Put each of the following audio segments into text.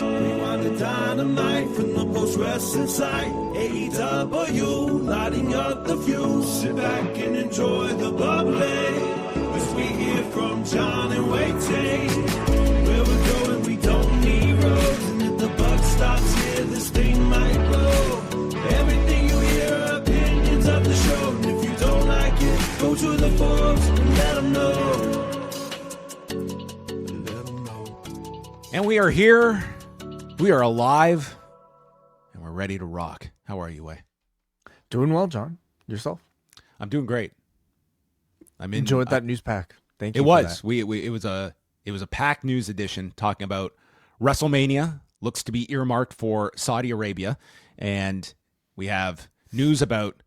Rewind-A-Dynamite from the post-wrestling site. AEW, lighting up the fuse. Sit back and enjoy the bubbly, as we hear from John and Wai Ting. Where we're going, we don't need roads. And if the buck stops here, this thing might blow. Everything you hear are opinions of the show. And if you don't like it, go to the forums and let them know. And we are here. We are alive, and we're ready to rock. How are you, Wai? Doing well, John. Yourself? I'm doing great. Enjoyed that news pack. Thank you. It was. It was a packed news edition talking about WrestleMania. Looks to be earmarked for Saudi Arabia, and we have news about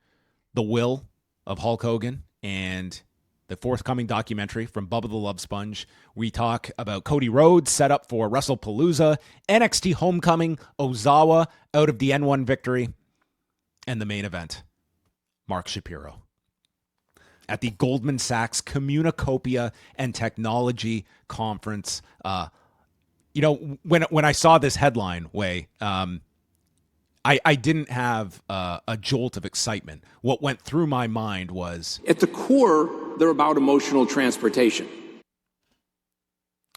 the will of Hulk Hogan and the forthcoming documentary from Bubba the Love Sponge. We talk about Cody Rhodes set up for Wrestlepalooza, NXT Homecoming, OZAWA out of the N1 victory, and the main event, Mark Shapiro at the Goldman Sachs Communicopia and Technology Conference. When I saw this headline, Wai, I didn't have a jolt of excitement. What went through my mind was, at the core, they're about emotional transportation.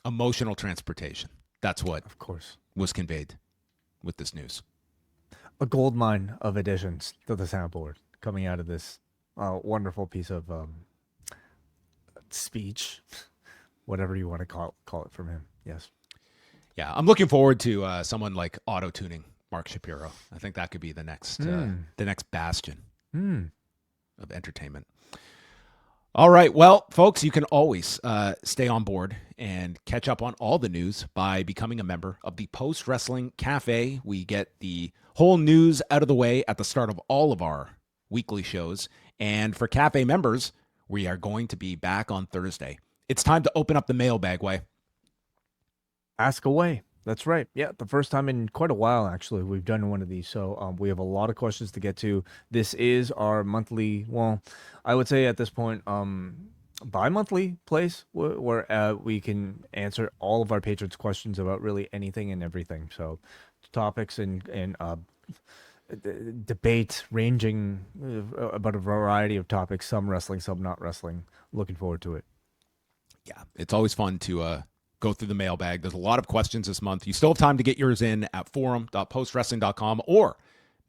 Emotional transportation. That's what, of course, was conveyed with this news. A goldmine of additions to the soundboard coming out of this wonderful piece of speech, whatever you want to call it from him. Yes. Yeah, I'm looking forward to someone like auto-tuning Mark Shapiro. I think that could be the next bastion of entertainment. All right. Well, folks, you can always stay on board and catch up on all the news by becoming a member of the Post Wrestling Café. We get the whole news out of the way at the start of all of our weekly shows. And for Café members, we are going to be back on Thursday. It's time to open up the mailbag, Wai. ASK-A-WAI. That's right. Yeah, the first time in quite a while, actually, we've done one of these. So we have a lot of questions to get to. This is our monthly, well, I would say at this point, bi-monthly place where we can answer all of our patrons' questions about really anything and everything. So topics and debate ranging about a variety of topics, some wrestling, some not wrestling. Looking forward to it. Yeah, it's always fun to go through the mailbag. There's a lot of questions this month. You still have time to get yours in at forum.postwrestling.com or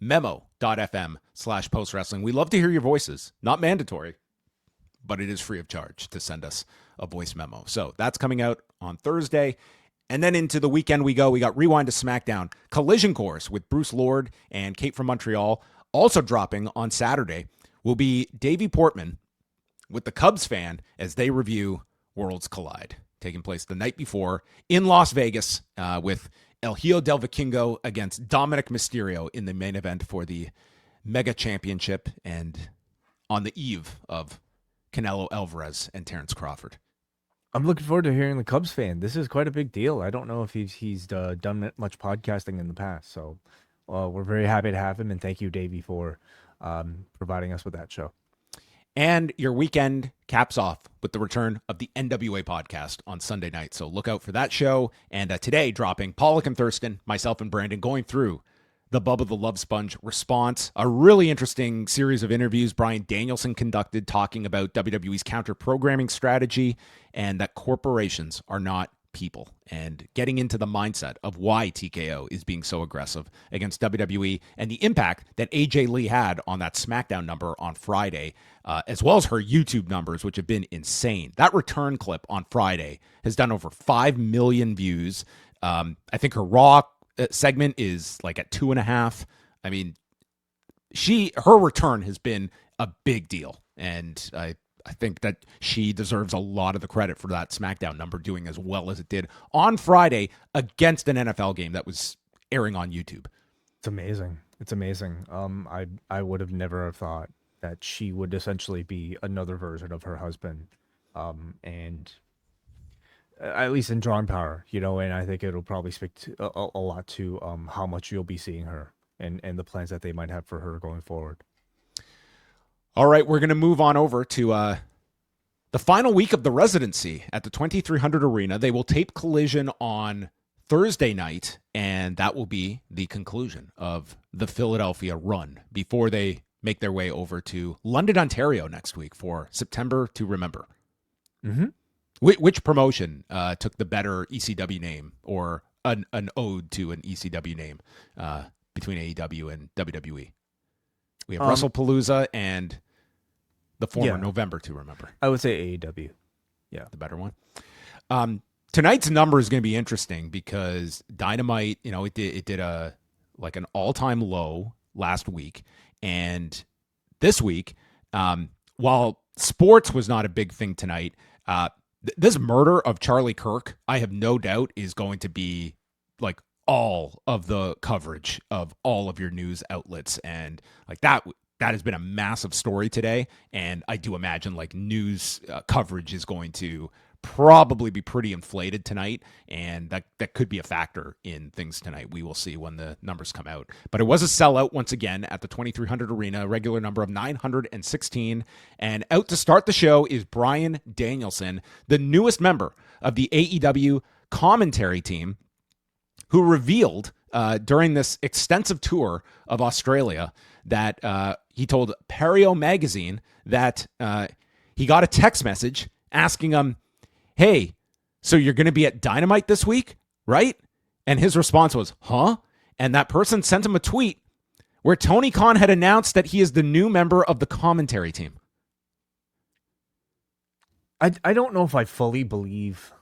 memo.fm/postwrestling. We love to hear your voices. Not mandatory, but it is free of charge to send us a voice memo. So that's coming out on Thursday. And then into the weekend we go. We got Rewind-A-SmackDown, Collision Course with Bruce Lord and Kate from Montreal. Also dropping on Saturday will be Davey Portman with the Cubs fan as they review Worlds Collide, taking place the night before in Las Vegas with El Hijo del Vikingo against Dominic Mysterio in the main event for the Mega Championship and on the eve of Canelo Alvarez and Terrence Crawford. I'm looking forward to hearing the Cubs fan. This is quite a big deal. I don't know if he's done much podcasting in the past, so we're very happy to have him, and thank you, Davey, for providing us with that show. And your weekend caps off with the return of the N.W.A. podcast on Sunday night. So look out for that show. And today dropping Pollock and Thurston, myself and Brandon going through the Bubba the Love Sponge response. A really interesting series of interviews Bryan Danielson conducted talking about WWE's counter-programming strategy and that corporations are not people, and getting into the mindset of why TKO is being so aggressive against WWE and the impact that AJ Lee had on that SmackDown number on Friday, as well as her YouTube numbers, which have been insane. That return clip on Friday has done over 5 million views. I think her Raw segment is like at 2.5. I mean, her return has been a big deal, and I think that she deserves a lot of the credit for that SmackDown number doing as well as it did on Friday against an NFL game that was airing on YouTube. It's amazing. It's amazing. I would have never thought that she would essentially be another version of her husband. And at least in drawing power, and I think it'll probably speak to, a lot to how much you'll be seeing her and the plans that they might have for her going forward. All right, we're going to move on over to the final week of the residency at the 2300 Arena. They will tape Collision on Thursday night, and that will be the conclusion of the Philadelphia run before they make their way over to London, Ontario next week for September to Remember. Mm-hmm. Which promotion took the better ECW name, or an ode to an ECW name between AEW and WWE? We have Wrestlepalooza and the former November to Remember. I would say AEW. Yeah. The better one. Tonight's number is going to be interesting because Dynamite, it did an all-time low last week. And this week, while sports was not a big thing tonight, this murder of Charlie Kirk, I have no doubt, is going to be like all of the coverage of all of your news outlets. And like that has been a massive story today. And I do imagine like news coverage is going to probably be pretty inflated tonight, and that could be a factor in things tonight. We will see when the numbers come out. But it was a sellout once again at the 2300 Arena, regular number of 916. And out to start the show is Bryan Danielson, the newest member of the AEW commentary team, who revealed during this extensive tour of Australia that he told Perio magazine that he got a text message asking him, "Hey, so you're going to be at Dynamite this week, right?" And his response was, "Huh?" And that person sent him a tweet where Tony Khan had announced that he is the new member of the commentary team. I don't know if I fully believe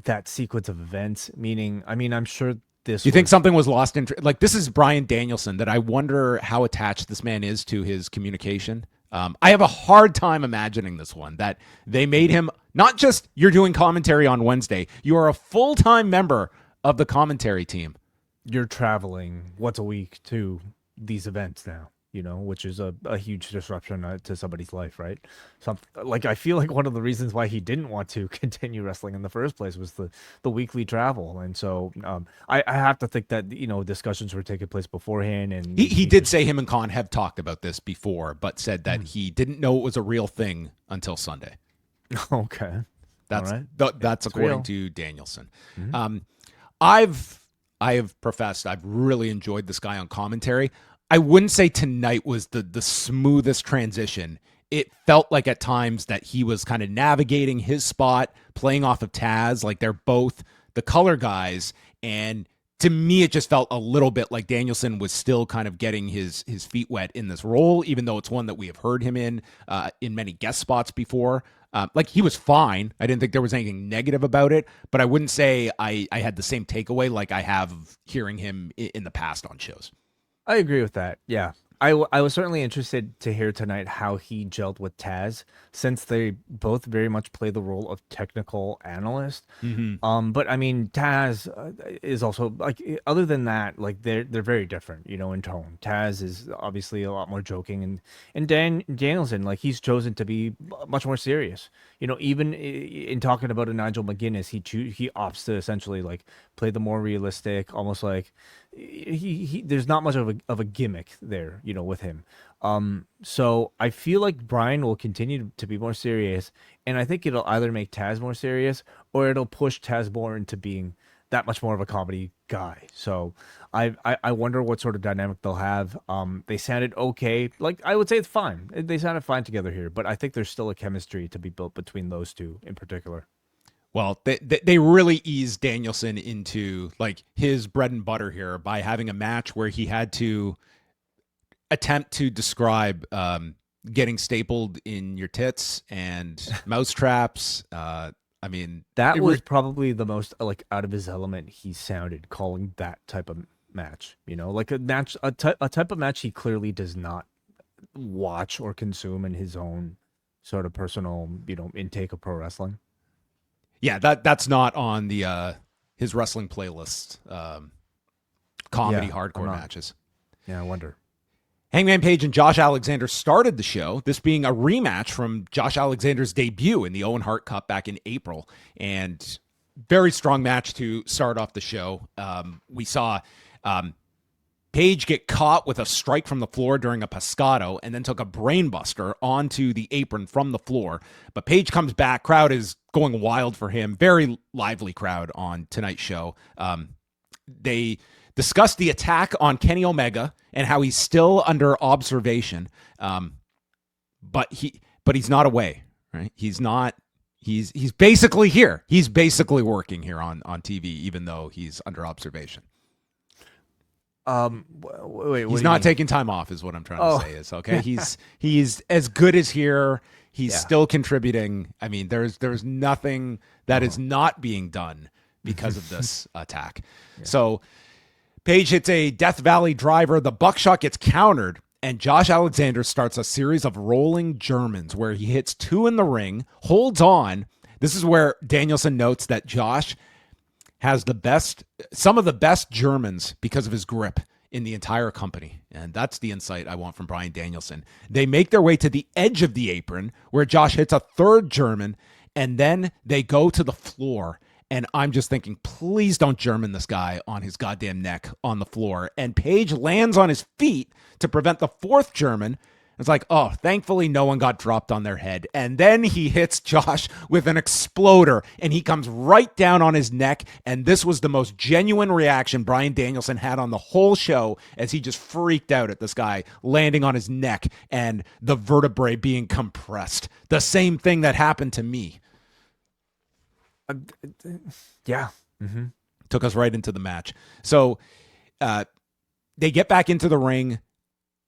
that sequence of events, meaning, I mean, I'm sure this... You think something was lost in... Like, this is Bryan Danielson, that I wonder how attached this man is to his communication. I have a hard time imagining this one, that they made him not just you're doing commentary on Wednesday, you are a full-time member of the commentary team. You're traveling once a week to these events now, which is a huge disruption to somebody's life, right? I feel like one of the reasons why he didn't want to continue wrestling in the first place was the weekly travel. And so I have to think that, discussions were taking place beforehand. And he did say him and Khan have talked about this before, but said that he didn't know it was a real thing until Sunday. Okay. That's according to Danielson. Mm-hmm. I have professed I've really enjoyed this guy on commentary. I wouldn't say tonight was the smoothest transition. It felt like at times that he was kind of navigating his spot, playing off of Taz. Like they're both the color guys. And to me, it just felt a little bit like Danielson was still kind of getting his feet wet in this role, even though it's one that we have heard him in many guest spots before. Like he was fine. I didn't think there was anything negative about it, but I wouldn't say I had the same takeaway like I have hearing him in the past on shows. I agree with that. Yeah. I was certainly interested to hear tonight how he gelled with Taz, since they both very much play the role of technical analyst. Mm-hmm. But I mean, Taz is also like, other than that, like they're very different, in tone. Taz is obviously a lot more joking, and Danielson, like he's chosen to be much more serious. Even in talking about a Nigel McGuinness, he opts to essentially like play the more realistic, almost like he there's not much of a gimmick there, with him. So I feel like Bryan will continue to be more serious, and I think it'll either make Taz more serious or it'll push Taz more into being that much more of a comedy guy. So I wonder what sort of dynamic they'll have. They sounded okay. Like I would say it's fine. They sounded fine together here, but I think there's still a chemistry to be built between those two in particular. Well, they really eased Danielson into like his bread and butter here by having a match where he had to attempt to describe getting stapled in your tits and mouse traps. I mean, that was probably the most like out of his element he sounded calling that type of match. Like a match, a type of match he clearly does not watch or consume in his own sort of personal, intake of pro wrestling. Yeah, that's not on the his wrestling playlist. Comedy hardcore matches. Yeah, I wonder. Hangman Page and Josh Alexander started the show, this being a rematch from Josh Alexander's debut in the Owen Hart Cup back in April. And very strong match to start off the show. We saw Page get caught with a strike from the floor during a pescado and then took a brainbuster onto the apron from the floor. But Page comes back. Crowd is going wild for him. Very lively crowd on tonight's show. They discussed the attack on Kenny Omega and how he's still under observation. But he's not away, right? He's not. He's basically here. He's basically working here on TV, even though he's under observation. Wait, he's not taking time off, is what I'm trying to say. Is okay. He's as good as here. He's still contributing. I mean, there's nothing that is not being done because of this attack. Yeah. So Page hits a Death Valley driver. The buckshot gets countered, and Josh Alexander starts a series of rolling Germans where he hits 2 in the ring, holds on. This is where Danielson notes that Josh has some of the best Germans because of his grip in the entire company. And that's the insight I want from Bryan Danielson. They make their way to the edge of the apron where Josh hits a 3rd German, and then they go to the floor. And I'm just thinking, please don't German this guy on his goddamn neck on the floor. And Page lands on his feet to prevent the 4th German. It's like, oh, thankfully no one got dropped on their head. And then he hits Josh with an exploder, and he comes right down on his neck. And this was the most genuine reaction Bryan Danielson had on the whole show, as he just freaked out at this guy landing on his neck and the vertebrae being compressed. The same thing that happened to me. Yeah. Took us right into the match. So they get back into the ring.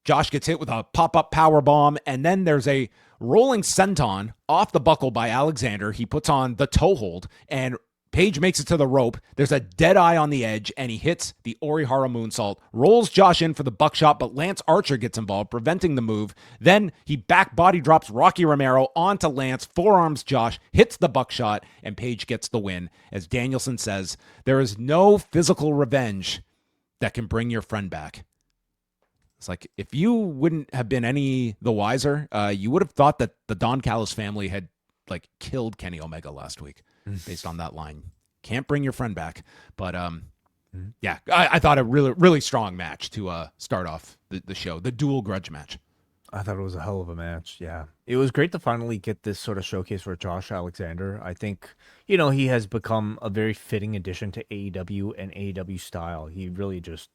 Josh gets hit with a pop-up power bomb, and then there's a rolling senton off the buckle by Alexander. He puts on the toe hold, and Page makes it to the rope. There's a dead eye on the edge, and he hits the Orihara moonsault, rolls Josh in for the buckshot, but Lance Archer gets involved, preventing the move. Then he back body drops Rocky Romero onto Lance, forearms Josh, hits the buckshot, and Page gets the win. As Danielson says, there is no physical revenge that can bring your friend back. It's like, if you wouldn't have been any the wiser, you would have thought that the Don Callis family had killed Kenny Omega last week based on that line. Can't bring your friend back. But yeah, I thought a really, really strong match to start off the show, the dual grudge match. I thought it was a hell of a match. Yeah. It was great to finally get this sort of showcase for Josh Alexander. I think, he has become a very fitting addition to AEW and AEW style. He really just...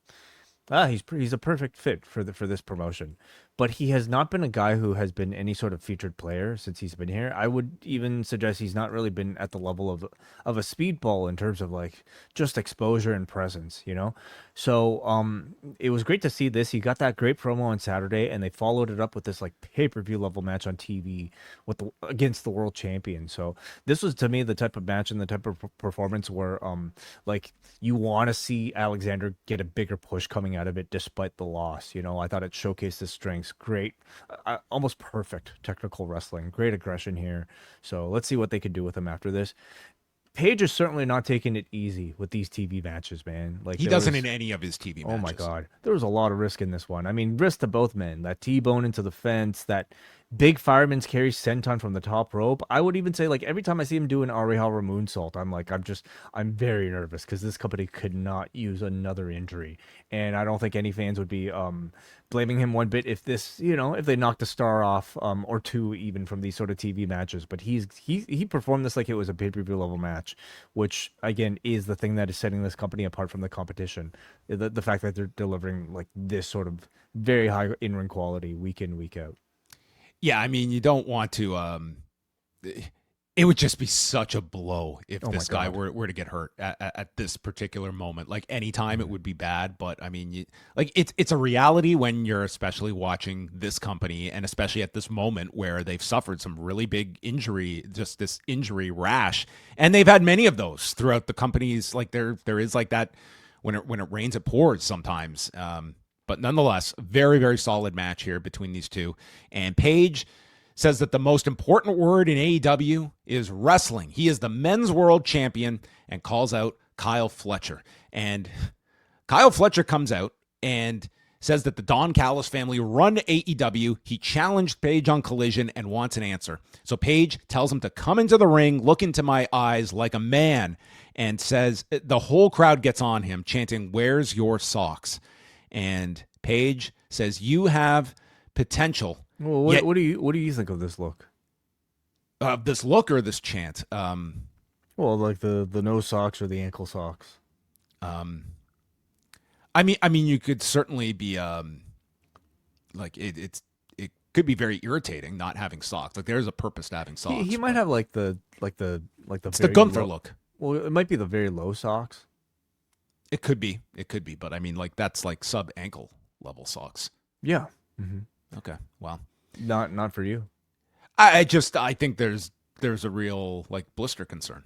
he's a perfect fit for this promotion, but he has not been a guy who has been any sort of featured player since he's been here. I would even suggest he's not really been at the level of a speedball in terms of just exposure and presence, So it was great to see this. He got that great promo on Saturday, and they followed it up with this pay-per-view level match on TV against the world champion. So this was, to me, the type of match and the type of performance where you want to see Alexander get a bigger push coming out of it despite the loss. I thought it showcased his strengths. Great, almost perfect technical wrestling, great aggression here. So let's see what they could do with him after this. Page is certainly not taking it easy with these TV matches, man. He doesn't in any of his TV matches. Oh my God. There was a lot of risk in this one. I mean, risk to both men. That T-bone into the fence, that big fireman's carry senton from the top rope. I would even say, every time I see him do an Orihara moonsault, I'm very nervous because this company could not use another injury. And I don't think any fans would be blaming him one bit if if they knocked a star off or two even from these sort of TV matches. But he performed this like it was a pay-per-view level match, which again is the thing that is setting this company apart from the competition. The fact that they're delivering this sort of very high in-ring quality week in, week out. Yeah, I mean, you don't want to. It would just be such a blow if this guy were to get hurt at this particular moment. Anytime it would be bad, but I mean, it's a reality when you're especially watching this company, and especially at this moment where they've suffered some really big injury, just this injury rash, and they've had many of those throughout the companies. There is that when it rains, it pours sometimes. But nonetheless, very, very solid match here between these two. And Page says that the most important word in AEW is wrestling. He is the men's world champion and calls out Kyle Fletcher. And Kyle Fletcher comes out and says that the Don Callis family run AEW. He challenged Page on Collision and wants an answer. So Page tells him to come into the ring, look into my eyes like a man, and says the whole crowd gets on him, chanting, "Where's your socks?" And Page says, you have potential. Well, what do you think of this look? This look or this chant? Well, like the no socks or the ankle socks. I mean, you could certainly be like it could be very irritating not having socks. Like there's a purpose to having socks. He might have like the it's the Gunther look. Well, it might be the very low socks. It could be, but I mean, like that's like sub ankle level socks. Yeah. Mm-hmm. Okay. Well, not for you. I think there's a real like blister concern.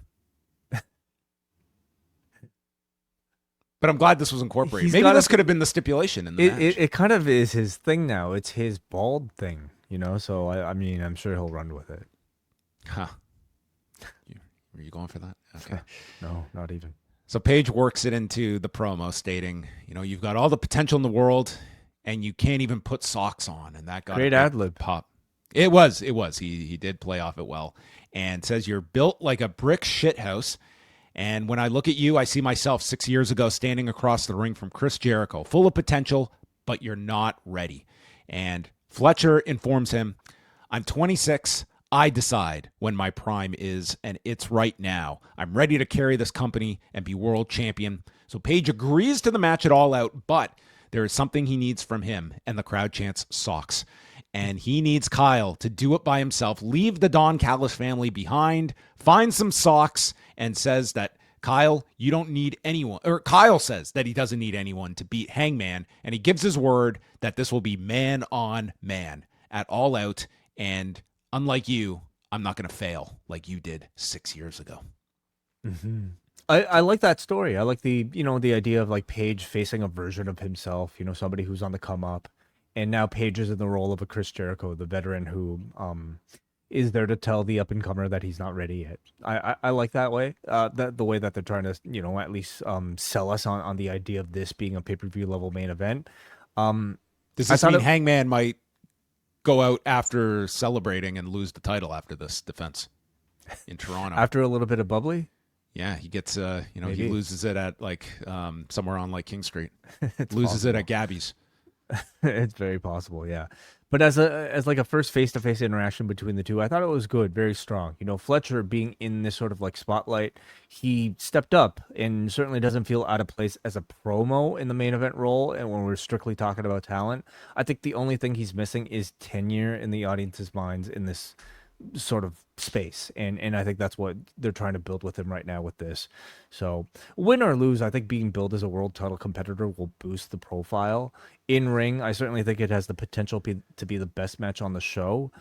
But I'm glad this was incorporated. Maybe this could have been the stipulation in the match. It kind of is his thing now. It's his bald thing, you know? So, I mean, I'm sure he'll run with it. Huh. Were you going for that? Okay. No, not even. So Page works it into the promo stating, you've got all the potential in the world and you can't even put socks on. And that got great ad lib pop. It was. He did play off it well. And says you're built like a brick shithouse. And when I look at you, I see myself 6 years ago standing across the ring from Chris Jericho, full of potential, but you're not ready. And Fletcher informs him, I'm 26. I decide when my prime is, and it's right now. I'm ready to carry this company and be world champion. So Page agrees to the match at All Out, but there is something he needs from him, and the crowd chants socks. And he needs Kyle to do it by himself, leave the Don Callis family behind, find some socks, and says that Kyle, you don't need anyone, or Kyle says that he doesn't need anyone to beat Hangman, and he gives his word that this will be man on man at All Out, and unlike you, I'm not going to fail like you did 6 years ago. Mm-hmm. I like that story. I like the idea of like Page facing a version of himself, somebody who's on the come up. And now Page is in the role of a Chris Jericho, the veteran who is there to tell the up-and-comer that he's not ready yet. I like that way, the way that they're trying to, at least sell us on the idea of this being a pay-per-view level main event. Does this mean Hangman might go out after celebrating and lose the title after this defense in Toronto? After a little bit of bubbly? Yeah, he gets, he loses it at like somewhere on like King Street. Loses it at Gabby's. It's very possible, yeah. But as like a first face-to-face interaction between the two, I thought it was good, very strong. Fletcher being in this sort of like spotlight, he stepped up and certainly doesn't feel out of place as a promo in the main event role. And when we're strictly talking about talent, I think the only thing he's missing is tenure in the audience's minds in this sort of space, and I think that's what they're trying to build with him right now with this. So win or lose, I think being billed as a world title competitor will boost the profile. In ring, I certainly think it has the potential to be the best match on the show.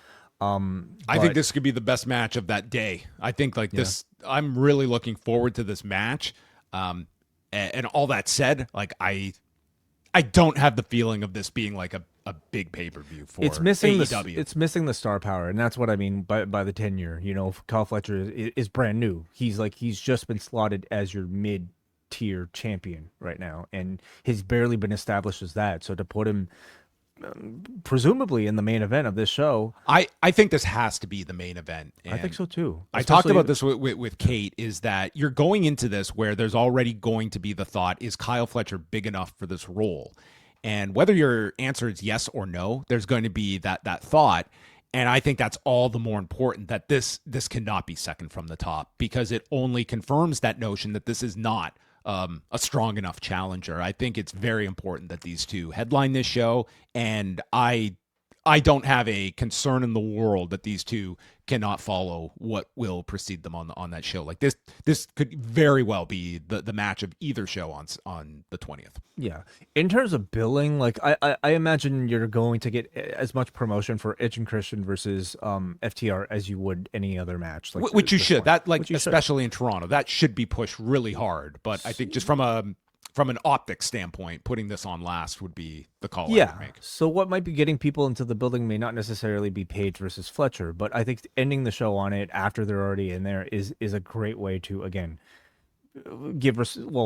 I think this could be the best match of that day. I think this, I'm really looking forward to this match. And all that said, like I don't have the feeling of this being like a big pay-per-view for AEW. It's missing the star power, and that's what I mean by the tenure. Kyle Fletcher is brand new. He's just been slotted as your mid-tier champion right now, and he's barely been established as that. So to put him presumably in the main event of this show, I think this has to be the main event. And I think so too. I talked about this with Kate, is that you're going into this where there's already going to be the thought, is Kyle Fletcher big enough for this role? And whether your answer is yes or no, there's going to be that thought. And I think that's all the more important, that this cannot be second from the top, because it only confirms that notion that this is not a strong enough challenger. I think it's very important that these two headline this show, and I don't have a concern in the world that these two cannot follow what will precede them on that show. Like this could very well be the match of either show on the 20th. Yeah. In terms of billing, like I imagine you're going to get as much promotion for Edge and Christian versus FTR as you would any other match. Like which you should. That especially in Toronto, that should be pushed really hard. But I think just from an optics standpoint, putting this on last would be the call I would make. So what might be getting people into the building may not necessarily be Page versus Fletcher, but I think ending the show on it after they're already in there is a great way to, again,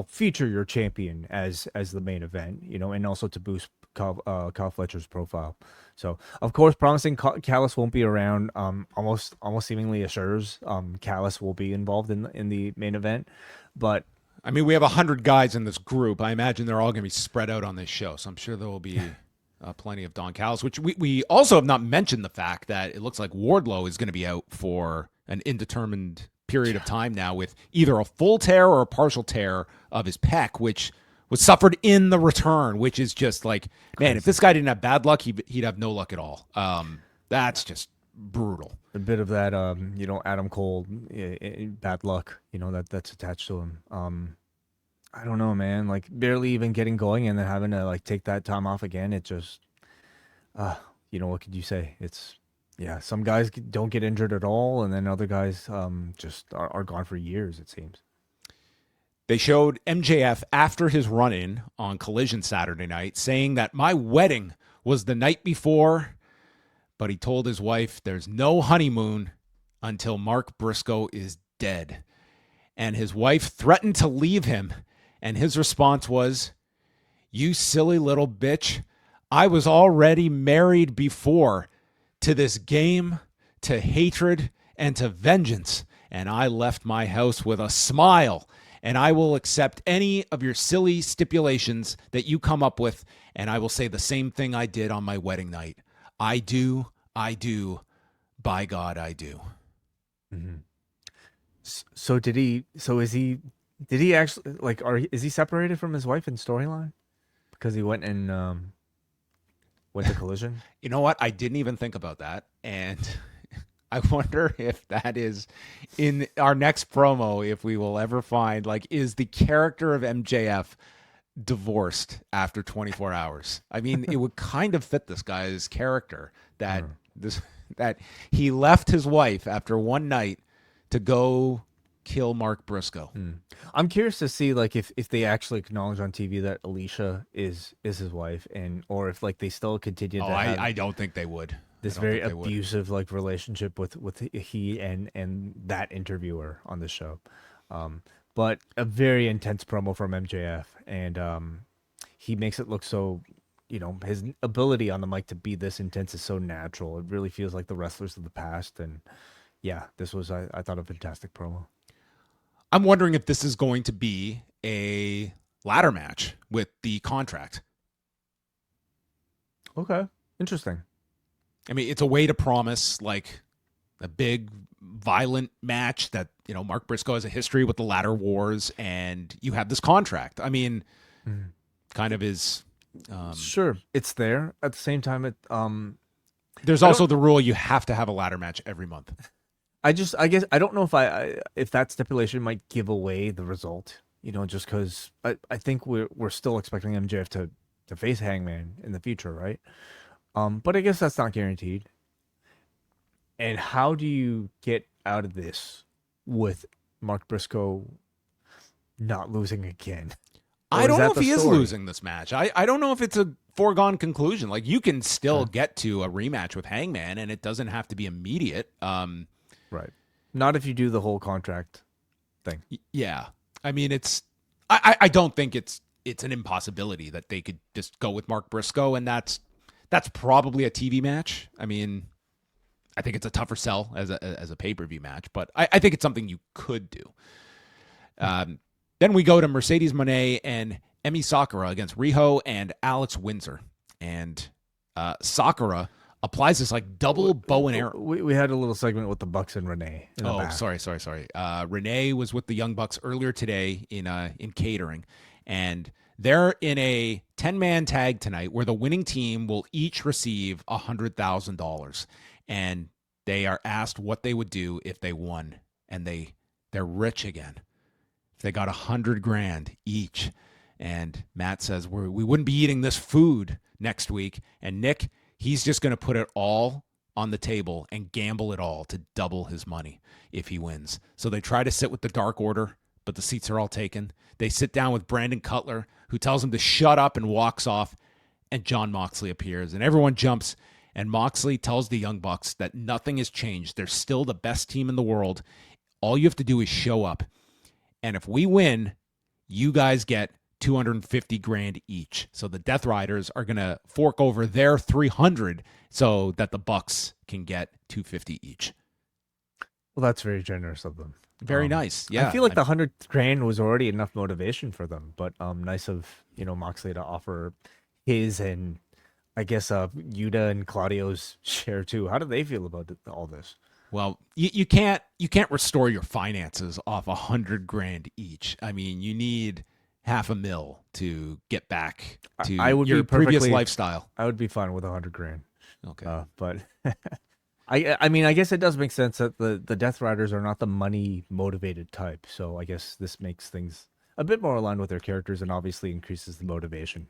feature your champion as the main event, and also to boost Kyle Fletcher's profile. So of course, promising Callis won't be around. Almost seemingly assures Callis will be involved in the main event, but I mean, we have 100 guys in this group. I imagine they're all going to be spread out on this show. So I'm sure there will be plenty of Don Callis, which we also have not mentioned the fact that it looks like Wardlow is going to be out for an indeterminate period of time now with either a full tear or a partial tear of his pec, which was suffered in the return, which is just like, man, if this guy didn't have bad luck, he'd have no luck at all. That's just brutal. A bit of that, Adam Cole, bad luck, that's attached to him. I don't know, man. Like barely even getting going and then having to like take that time off again. It just, what could you say? It's, some guys don't get injured at all, and then other guys just are gone for years, it seems. They showed MJF after his run-in on Collision Saturday night saying that my wedding was the night before, but he told his wife there's no honeymoon until Mark Briscoe is dead. And his wife threatened to leave him, and his response was, "You silly little bitch, I was already married before to this game, to hatred, and to vengeance, and I left my house with a smile, and I will accept any of your silly stipulations that you come up with, and I will say the same thing I did on my wedding night. I do, by God, I do." Mm-hmm. So did he actually, like, is he separated from his wife in storyline? Because he went and went to Collision? You know what? I didn't even think about that. And I wonder if that is in our next promo, if we will ever find, like, is the character of MJF divorced after 24 hours? I mean, it would kind of fit this guy's character that that he left his wife after one night to go kill Mark Briscoe. I'm curious to see, like, if they actually acknowledge on TV that Alicia is his wife, or if like they still continue to have I don't think they would. This very abusive like relationship with he and that interviewer on the show. But a very intense promo from MJF, and he makes it look so, his ability on the mic to be this intense is so natural. It really feels like the wrestlers of the past, and this was, I thought, a fantastic promo. I'm wondering if this is going to be a ladder match with the contract. Okay, interesting. I mean, it's a way to promise like a big, violent match that, Mark Briscoe has a history with the ladder wars, and you have this contract. I mean, kind of is. Sure, it's there. At the same time, there's also the rule you have to have a ladder match every month. I guess I don't know if that stipulation might give away the result, just because I think we're still expecting MJF to face Hangman in the future, right? But I guess that's not guaranteed. And how do you get out of this with Mark Briscoe not losing again? I don't know if he is losing this match. I don't know if it's a foregone conclusion. Like, you can still get to a rematch with Hangman, and it doesn't have to be immediate. Right. Not if you do the whole contract thing. Yeah. I mean, I don't think it's an impossibility that they could just go with Mark Briscoe, and that's probably a TV match. I mean, I think it's a tougher sell as a pay-per-view match, but I think it's something you could do. Then we go to Mercedes Moné and Emi Sakura against Riho and Alex Windsor. And Sakura applies this like double bow and arrow. We had a little segment with the Bucks and Renee. Sorry. Renee was with the Young Bucks earlier today in catering, and they're in a 10-man tag tonight where the winning team will each receive $100,000, and they are asked what they would do if they won, and they're rich again. If they got $100,000 each, and Matt says we wouldn't be eating this food next week, and Nick, he's just going to put it all on the table and gamble it all to double his money if he wins. So they try to sit with the Dark Order, but the seats are all taken. They sit down with Brandon Cutler, who tells them to shut up and walks off, and Jon Moxley appears, and everyone jumps, and Moxley tells the Young Bucks that nothing has changed. They're still the best team in the world. All you have to do is show up. And if we win, you guys get $250,000 each. So the Death Riders are going to fork over their $300 so that the Bucks can get $250 each. Well, that's very generous of them. Very nice. Yeah. I feel like the 100 grand was already enough motivation for them, but nice of Moxley to offer his and I guess Yuta and Claudio's share too. How do they feel about all this? Well, you can't restore your finances off 100 grand each. I mean, you need $500,000 to get back to your previous lifestyle. I would be fine with 100 grand. Okay, but I mean, I guess it does make sense that the Death Riders are not the money motivated type. So I guess this makes things a bit more aligned with their characters and obviously increases the motivation.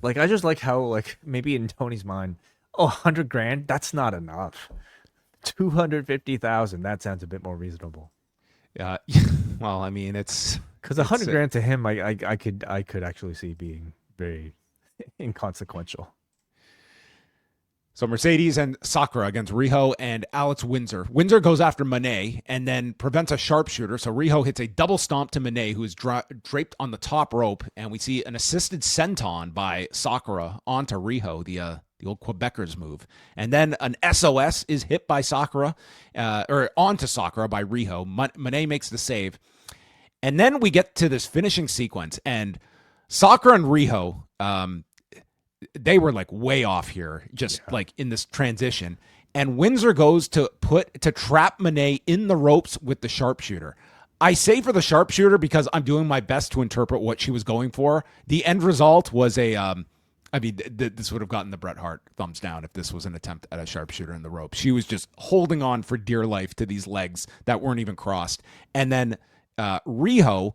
Like, I just like how, like, maybe in Tony's mind, 100 grand, that's not enough. 250,000, that sounds a bit more reasonable. Yeah. Well, I mean, it's because 100 grand to him, I could actually see being very inconsequential. So Mercedes and Sakura against Riho and Alex Windsor. Windsor goes after Mone and then prevents a sharpshooter. So Riho hits a double stomp to Mone, who is draped on the top rope. And we see an assisted senton by Sakura onto Riho, the old Quebecers move. And then an SOS is hit by Sakura, or onto Sakura by Riho. Mone makes the save. And then we get to this finishing sequence. And Sakura and Riho, they were like way off here, just like in this transition. And Windsor goes to trap Mone in the ropes with the sharpshooter. I say for the sharpshooter because I'm doing my best to interpret what she was going for. The end result was this would have gotten the Bret Hart thumbs down if this was an attempt at a sharpshooter in the rope. She was just holding on for dear life to these legs that weren't even crossed. And then Riho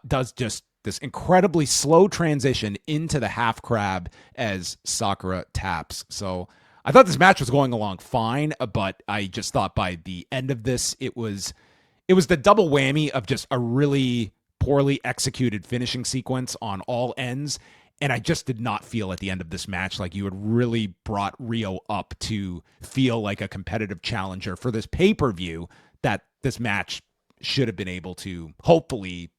does just this incredibly slow transition into the half crab as Sakura taps. So I thought this match was going along fine, but I just thought by the end of this, it was the double whammy of just a really poorly executed finishing sequence on all ends. And I just did not feel at the end of this match like you had really brought Riho up to feel like a competitive challenger for this pay-per-view that this match should have been able to hopefully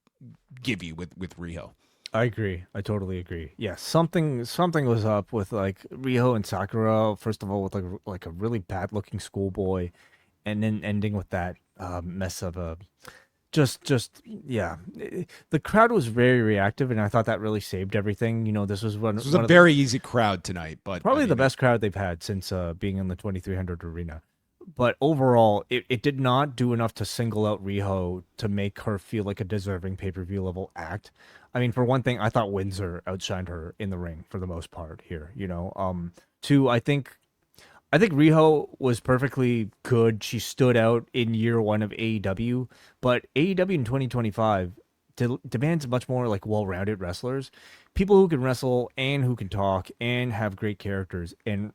give you with Riho. I agree. I totally agree. Yeah, something was up with like Riho and Sakura. First of all, with like a really bad looking schoolboy, and then ending with that mess of a just yeah. The crowd was very reactive, and I thought that really saved everything. This was a very easy crowd tonight, but probably the best crowd they've had since being in the 2300 arena. But overall, it did not do enough to single out Riho to make her feel like a deserving pay-per-view level act. I mean, for one thing, I thought Windsor outshined her in the ring for the most part here. Two, I think Riho was perfectly good. She stood out in year one of AEW, but AEW in 2025 demands much more like well-rounded wrestlers, people who can wrestle and who can talk and have great characters. And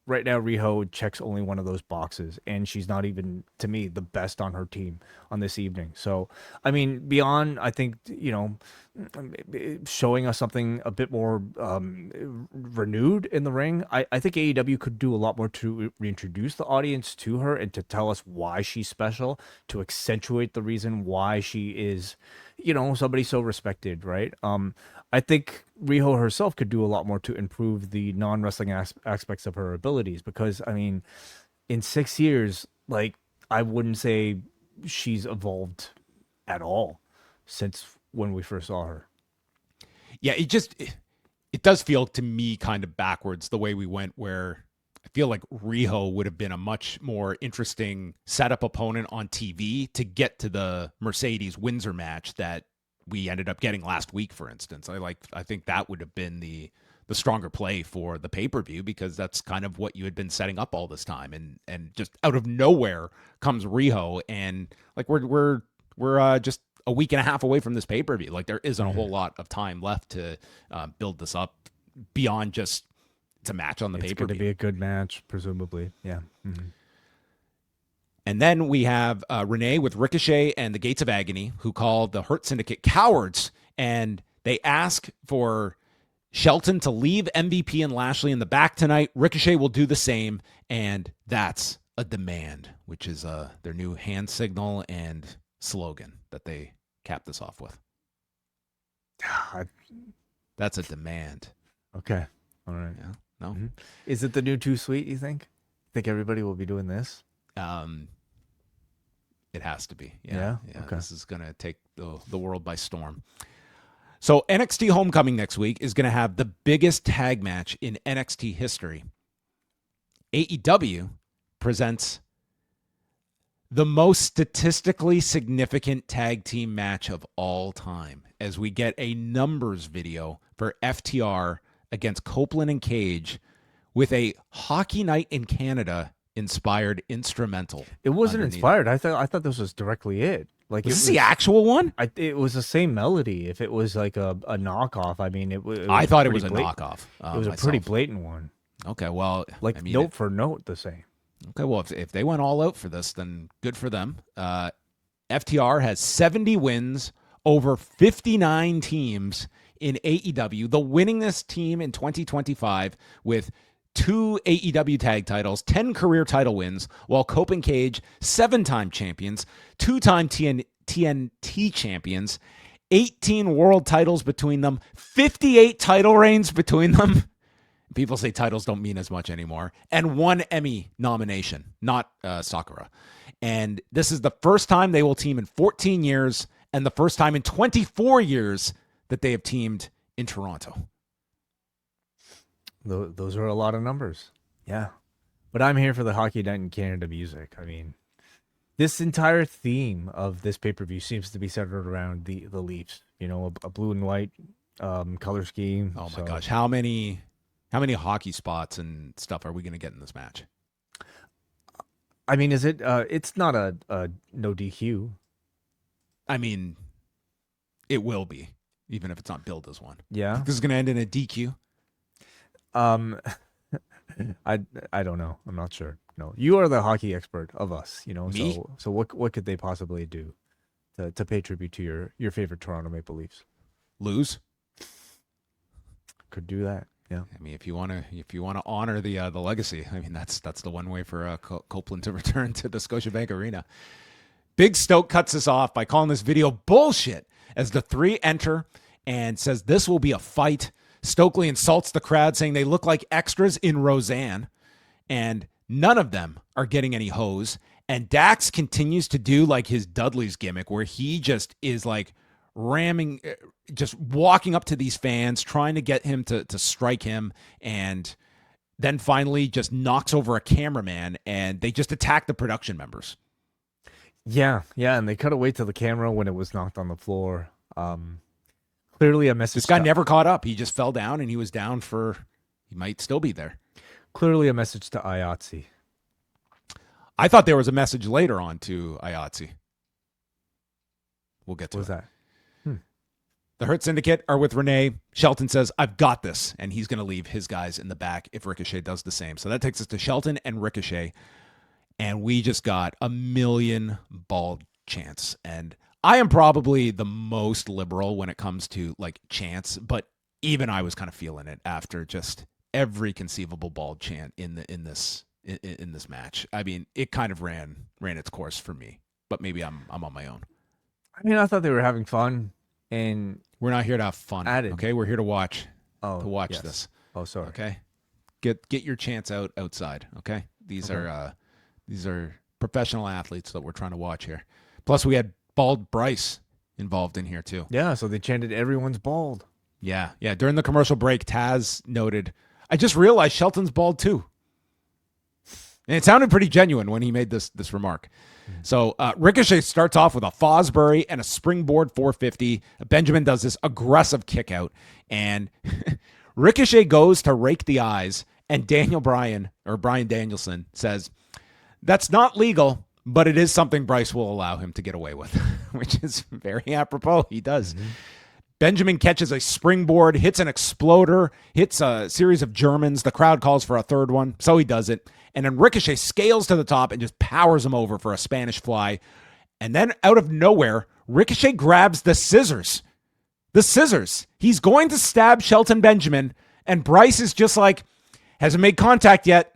right now, Riho checks only one of those boxes, and she's not even, to me, the best on her team on this evening. So, I mean, beyond, I think, showing us something a bit more renewed in the ring, I think AEW could do a lot more to reintroduce the audience to her and to tell us why she's special, to accentuate the reason why she is, somebody so respected, right? I think Riho herself could do a lot more to improve the non-wrestling aspects of her abilities because, I mean, in 6 years, like, I wouldn't say she's evolved at all since when we first saw her. Yeah, it does feel to me kind of backwards the way we went, where I feel like Riho would have been a much more interesting setup opponent on TV to get to the Mercedes Windsor match that we ended up getting last week, for instance. I think that would have been the stronger play for the pay-per-view because that's kind of what you had been setting up all this time. And just out of nowhere comes Riho, and like we're just a week and a half away from this pay-per-view. Like there isn't a whole lot of time left to build this up beyond just it's a match on the pay-per-view. It's going to be a good match, presumably. Yeah. Mm-hmm. And then we have Renee with Ricochet and the Gates of Agony, who call the Hurt Syndicate cowards, and they ask for Shelton to leave MVP and Lashley in the back tonight. Ricochet will do the same, and that's a demand, which is their new hand signal and slogan that they cap this off with. That's a demand. Okay. All right. Yeah. No. Mm-hmm. Is it the new Too Sweet, you think? Think everybody will be doing this? It has to be. Yeah? Okay. This is going to take the world by storm. So NXT Homecoming next week is going to have the biggest tag match in NXT history. AEW presents the most statistically significant tag team match of all time as we get a numbers video for FTR against Copeland and Cage with a Hockey Night in Canada inspired instrumental. It wasn't inspired. I thought this was directly it. Like, Was this the actual one? It was the same melody. If it was like a knockoff, I mean, I thought it was a blatant. knockoff. It was a pretty blatant one. Okay, well, Like, note for note the same. Okay, well, if they went all out for this, then good for them. FTR has 70 wins over 59 teams in AEW, the winningest team in 2025 with 2 AEW tag titles, 10 career title wins, while Cope and Cage, 7-time champions, 2-time TNT champions, 18 world titles between them, 58 title reigns between them. People say titles don't mean as much anymore. And 1 Emmy nomination, not Sakura. And this is the first time they will team in 14 years and the first time in 24 years that they have teamed in Toronto. Those are a lot of numbers. Yeah. But I'm here for the Hockey Night in Canada music. I mean, this entire theme of this pay-per-view seems to be centered around the Leafs. You know, a blue and white color scheme. Oh my gosh. How many hockey spots and stuff are we going to get in this match? I mean, is it? It's not a no DQ. I mean, it will be, even if it's not billed as one. Yeah. This is going to end in a DQ. I don't know. I'm not sure. No, you are the hockey expert of us. You know, Me? so what could they possibly do to pay tribute to your favorite Toronto Maple Leafs? Lose. Could do that. Yeah. I mean, if you want to honor the legacy, I mean that's the one way for Copeland to return to the Scotiabank Arena. Big Stoke cuts us off by calling this video bullshit as the 3 enter and says this will be a fight. Stokely insults the crowd, saying they look like extras in Roseanne, and none of them are getting any hose. And Dax continues to do like his Dudley's gimmick, where he just is like ramming, just walking up to these fans, trying to get him to strike him, and then finally just knocks over a cameraman, and they just attack the production members. Yeah, and they cut away to the camera when it was knocked on the floor. Clearly a message. This guy never caught up. He just fell down, and he was down for, he might still be there. Clearly a message to IATSE. I thought there was a message later on to IATSE. We'll get to What was it. that? The Hurt Syndicate are with Renee. Shelton says, I've got this, and he's going to leave his guys in the back if Ricochet does the same. So that takes us to Shelton and Ricochet, and we just got a million bald chants. And I am probably the most liberal when it comes to like chants, but even I was kind of feeling it after just every conceivable bald chant in this match. I mean, it kind of ran its course for me, but maybe I'm on my own. I mean, I thought they were having fun, and we're not here to have fun. Okay, we're here to watch. Yes. This. Oh, sorry. Okay, get your chants outside. Okay, these are professional athletes that we're trying to watch here. Plus, we had Bald Bryce involved in here too. Yeah, so they chanted everyone's bald. Yeah. During the commercial break, Taz noted, I just realized Shelton's bald too. And it sounded pretty genuine when he made this remark. So Ricochet starts off with a Fosbury and a springboard 450. Benjamin does this aggressive kick out, and Ricochet goes to rake the eyes, and Bryan Danielson says, that's not legal, but it is something Bryce will allow him to get away with, which is very apropos. He does. Mm-hmm. Benjamin catches a springboard, hits an exploder, hits a series of Germans. The crowd calls for a third one, so he does it. And then Ricochet scales to the top and just powers him over for a Spanish fly. And then out of nowhere, Ricochet grabs the scissors. The scissors. He's going to stab Shelton Benjamin, and Bryce is just like, hasn't made contact yet.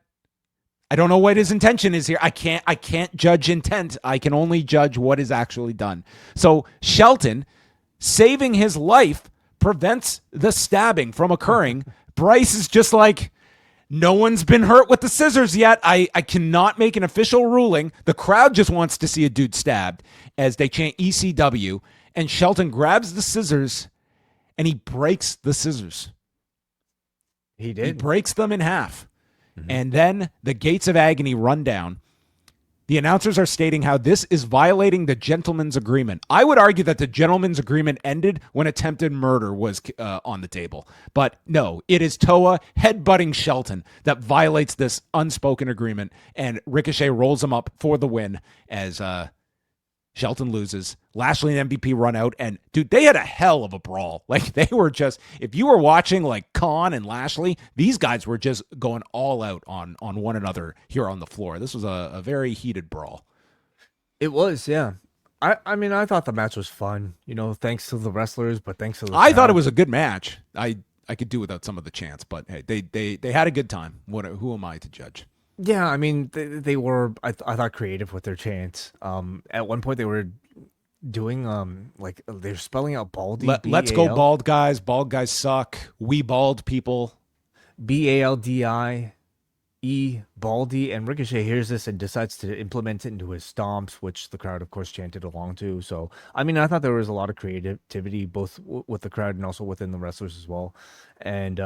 I don't know what his intention is here. I can't judge intent. I can only judge what is actually done. So Shelton, saving his life, prevents the stabbing from occurring. Bryce is just like, No one's been hurt with the scissors yet. I cannot make an official ruling. The crowd just wants to see a dude stabbed as they chant ECW, and Shelton grabs the scissors and he breaks the scissors. He did. He breaks them in half. And then the gates of agony run down. The announcers are stating how this is violating the gentleman's agreement. I would argue that the gentleman's agreement ended when attempted murder was on the table. But no, it is Toa headbutting Shelton that violates this unspoken agreement, and Ricochet rolls him up for the win as Shelton loses. Lashley and MVP run out, and dude, they had a hell of a brawl. Like, they were just, if you were watching like Khan and Lashley, these guys were just going all out on one another here on the floor. This was a very heated brawl. It was, yeah. I mean, I thought the match was fun, thanks to the wrestlers, but thanks to the I thought crowd. it was a good match. I could do without some of the chants, but hey, they had a good time. Who am I to judge? Yeah, I mean, they were, I thought, creative with their chants. At one point, they were doing, like, they're spelling out baldy. Let's go bald guys. Bald guys suck. We bald people. BALDI, baldy. And Ricochet hears this and decides to implement it into his stomps, which the crowd, of course, chanted along to. So, I mean, I thought there was a lot of creativity, both with the crowd and also within the wrestlers as well. And,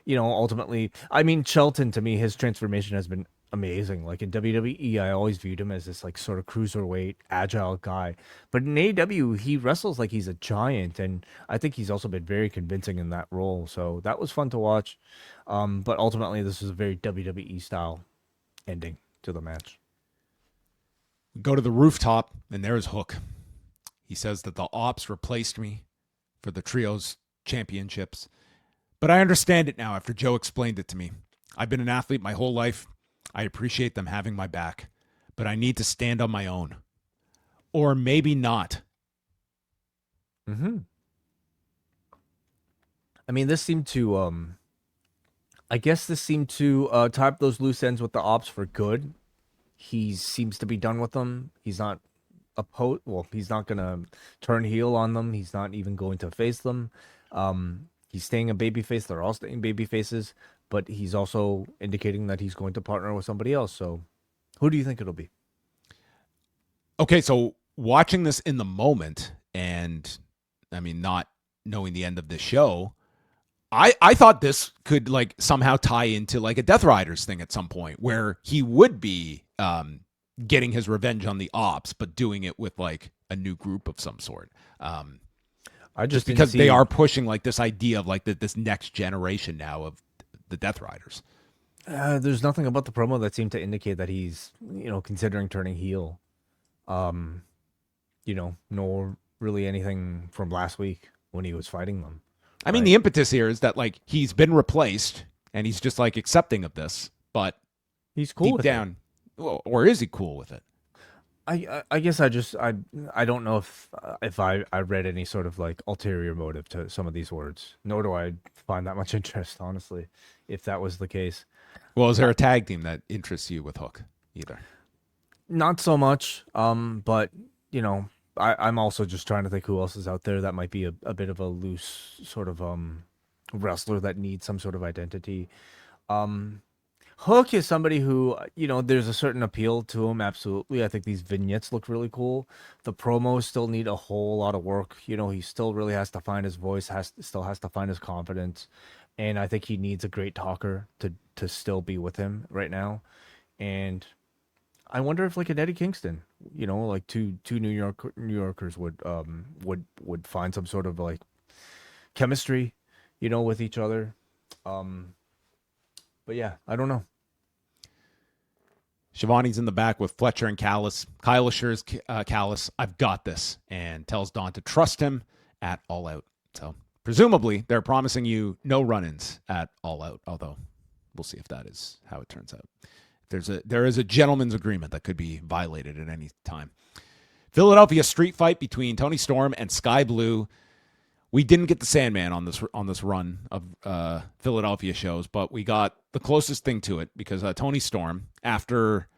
ultimately, I mean, Shelton, to me, his transformation has been amazing. Like, in WWE, I always viewed him as this, like, sort of cruiserweight, agile guy. But in AEW, he wrestles like he's a giant, and I think he's also been very convincing in that role. So that was fun to watch. But ultimately, this was a very WWE-style ending to the match. We go to the rooftop, and there's Hook. He says that the Ops replaced me for the Trios Championships. But I understand it now after Joe explained it to me. I've been an athlete my whole life. I appreciate them having my back. But I need to stand on my own. Or maybe not. I mean, this seemed to, tie up those loose ends with the Ops for good. He seems to be done with them. He's not he's not going to turn heel on them. He's not even going to face them. He's staying a babyface. They're all staying babyfaces, but he's also indicating that he's going to partner with somebody else. So who do you think it'll be? Okay, so watching this in the moment, and I mean, not knowing the end of this show, I thought this could like somehow tie into like a Death Riders thing at some point where he would be getting his revenge on the Ops, but doing it with like a new group of some sort. Just because they are pushing like this idea of like this next generation now of the Death Riders. There's nothing about the promo that seemed to indicate that he's, considering turning heel. Nor really anything from last week when he was fighting them. I mean, the impetus here is that like he's been replaced and he's just like accepting of this, but he's cool deep with down, or is he cool with it? I guess I don't know if I read any sort of like ulterior motive to some of these words, nor do I find that much interest, honestly, if that was the case. Well, is there a tag team that interests you with Hook either? Not so much, but I'm also just trying to think who else is out there that might be a bit of a loose sort of wrestler that needs some sort of identity. Hook is somebody who, there's a certain appeal to him, absolutely. I think these vignettes look really cool. The promos still need a whole lot of work. He still really has to find his voice, still has to find his confidence. And I think he needs a great talker to still be with him right now. And I wonder if like an Eddie Kingston, like two New Yorkers would find some sort of like chemistry, with each other. But yeah, I don't know. Shivani's in the back with Fletcher and Callis. Kyle assures Callis, I've got this, and tells Dawn to trust him at All Out. So presumably they're promising you no run-ins at All Out, although we'll see if that is how it turns out. There is a gentleman's agreement that could be violated at any time. Philadelphia street fight between Toni Storm and Sky Blue. We didn't get the Sandman on this run of Philadelphia shows, but we got the closest thing to it because Toni Storm, after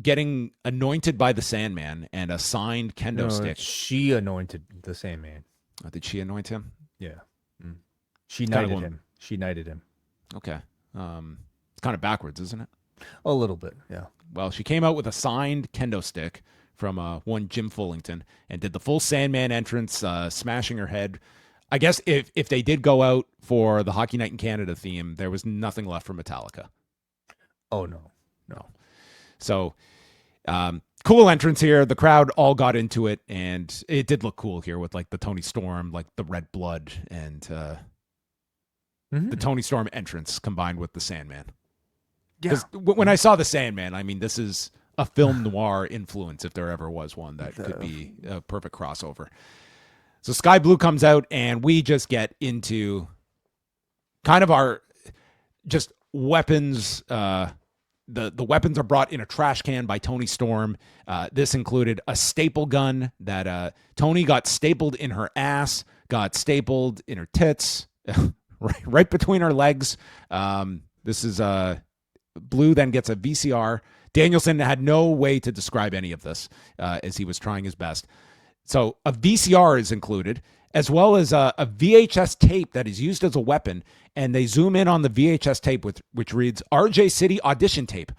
getting anointed by the Sandman and a signed kendo stick. She anointed the Sandman. Did she anoint him? Yeah. She knighted him. She knighted him. Okay. It's kind of backwards, isn't it? A little bit, yeah. Well, she came out with a signed kendo stick from one Jim Fullington and did the full Sandman entrance, smashing her head. I guess if they did go out for the Hockey Night in Canada theme, there was nothing left for Metallica. Oh, no. So, cool entrance here. The crowd all got into it, and it did look cool here with like the Toni Storm, like the red blood, and the Toni Storm entrance combined with the Sandman. Because when I saw the Sandman, I mean, this is a film noir influence if there ever was one that could be a perfect crossover. So Sky Blue comes out, and we just get into kind of our just weapons. The weapons are brought in a trash can by Toni Storm. This included a staple gun that Toni got stapled in her ass, got stapled in her tits, right between her legs. This is Blue then gets a VCR. Danielson had no way to describe any of this as he was trying his best. So a VCR is included, as well as a VHS tape that is used as a weapon. And they zoom in on the VHS tape, which reads RJ City audition tape.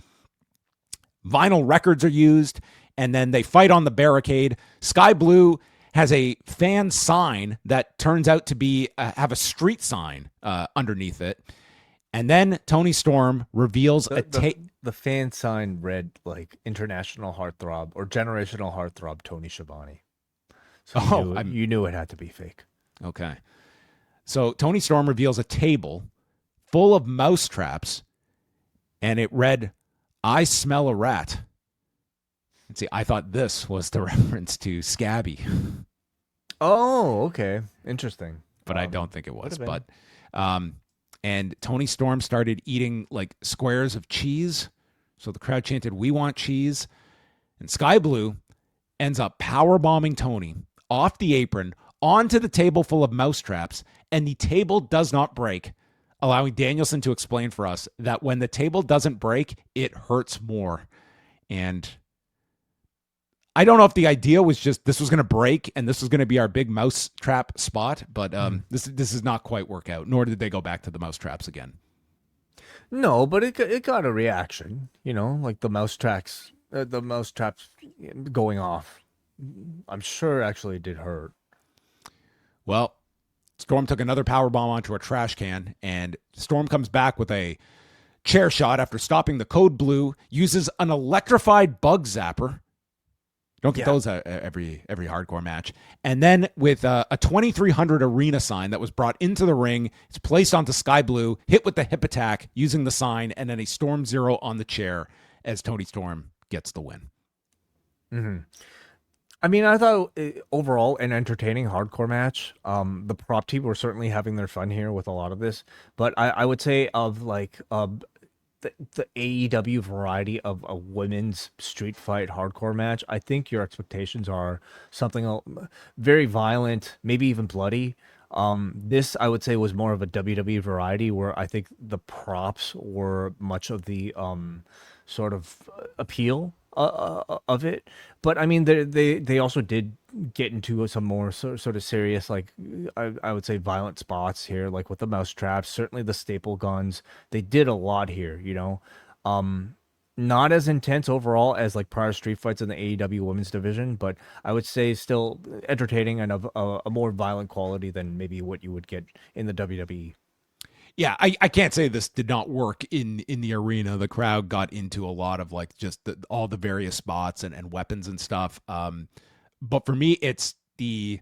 Vinyl records are used, and then they fight on the barricade. Sky Blue has a fan sign that turns out to be have a street sign underneath it. And then Toni Storm reveals a tape. The fan sign read like International Heartthrob or Generational Heartthrob Tony Schiavone. So you knew it had to be fake. Okay. So Toni Storm reveals a table full of mouse traps, and it read, I smell a rat. And see, I thought this was the reference to Scabby. Oh, okay. Interesting. But I don't think it was. But and Toni Storm started eating like squares of cheese. So the crowd chanted, we want cheese. And Sky Blue ends up powerbombing Toni off the apron onto the table full of mouse traps, and the table does not break, allowing Danielson to explain for us that when the table doesn't break, it hurts more. And I don't know if the idea was just this was going to break and this was going to be our big mouse trap spot, but this is not quite work out, nor did they go back to the mouse traps again. No, but it got a reaction, like the mouse traps going off. I'm sure actually did hurt. Well, Storm took another powerbomb onto a trash can, and Storm comes back with a chair shot after stopping the Code Blue, uses an electrified bug zapper. Don't get those every hardcore match. And then with a 2300 arena sign that was brought into the ring, it's placed onto Sky Blue, hit with the hip attack using the sign, and then a Storm Zero on the chair as Toni Storm gets the win. Mm-hmm. I mean, I thought overall an entertaining hardcore match. The prop team were certainly having their fun here with a lot of this, but I would say of like the AEW variety of a women's street fight hardcore match, I think your expectations are something very violent, maybe even bloody. This I would say was more of a WWE variety where I think the props were much of the sort of appeal of it, but I mean they also did get into some more sort of serious, like I would say violent spots here, like with the mouse traps, certainly the staple guns. They did a lot here, not as intense overall as like prior street fights in the AEW women's division, but I would say still entertaining and of a more violent quality than maybe what you would get in the WWE. Yeah, I can't say this did not work in the arena. The crowd got into a lot of like just all the various spots and weapons and stuff. But for me, it's the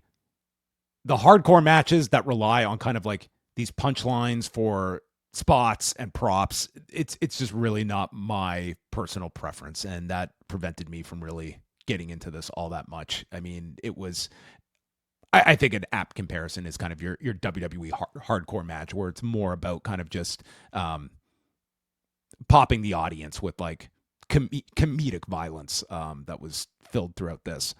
hardcore matches that rely on kind of like these punchlines for spots and props. It's just really not my personal preference, and that prevented me from really getting into this all that much. I mean, it was. I think an apt comparison is kind of your WWE hardcore match, where it's more about kind of just popping the audience with like comedic violence that was filled throughout this.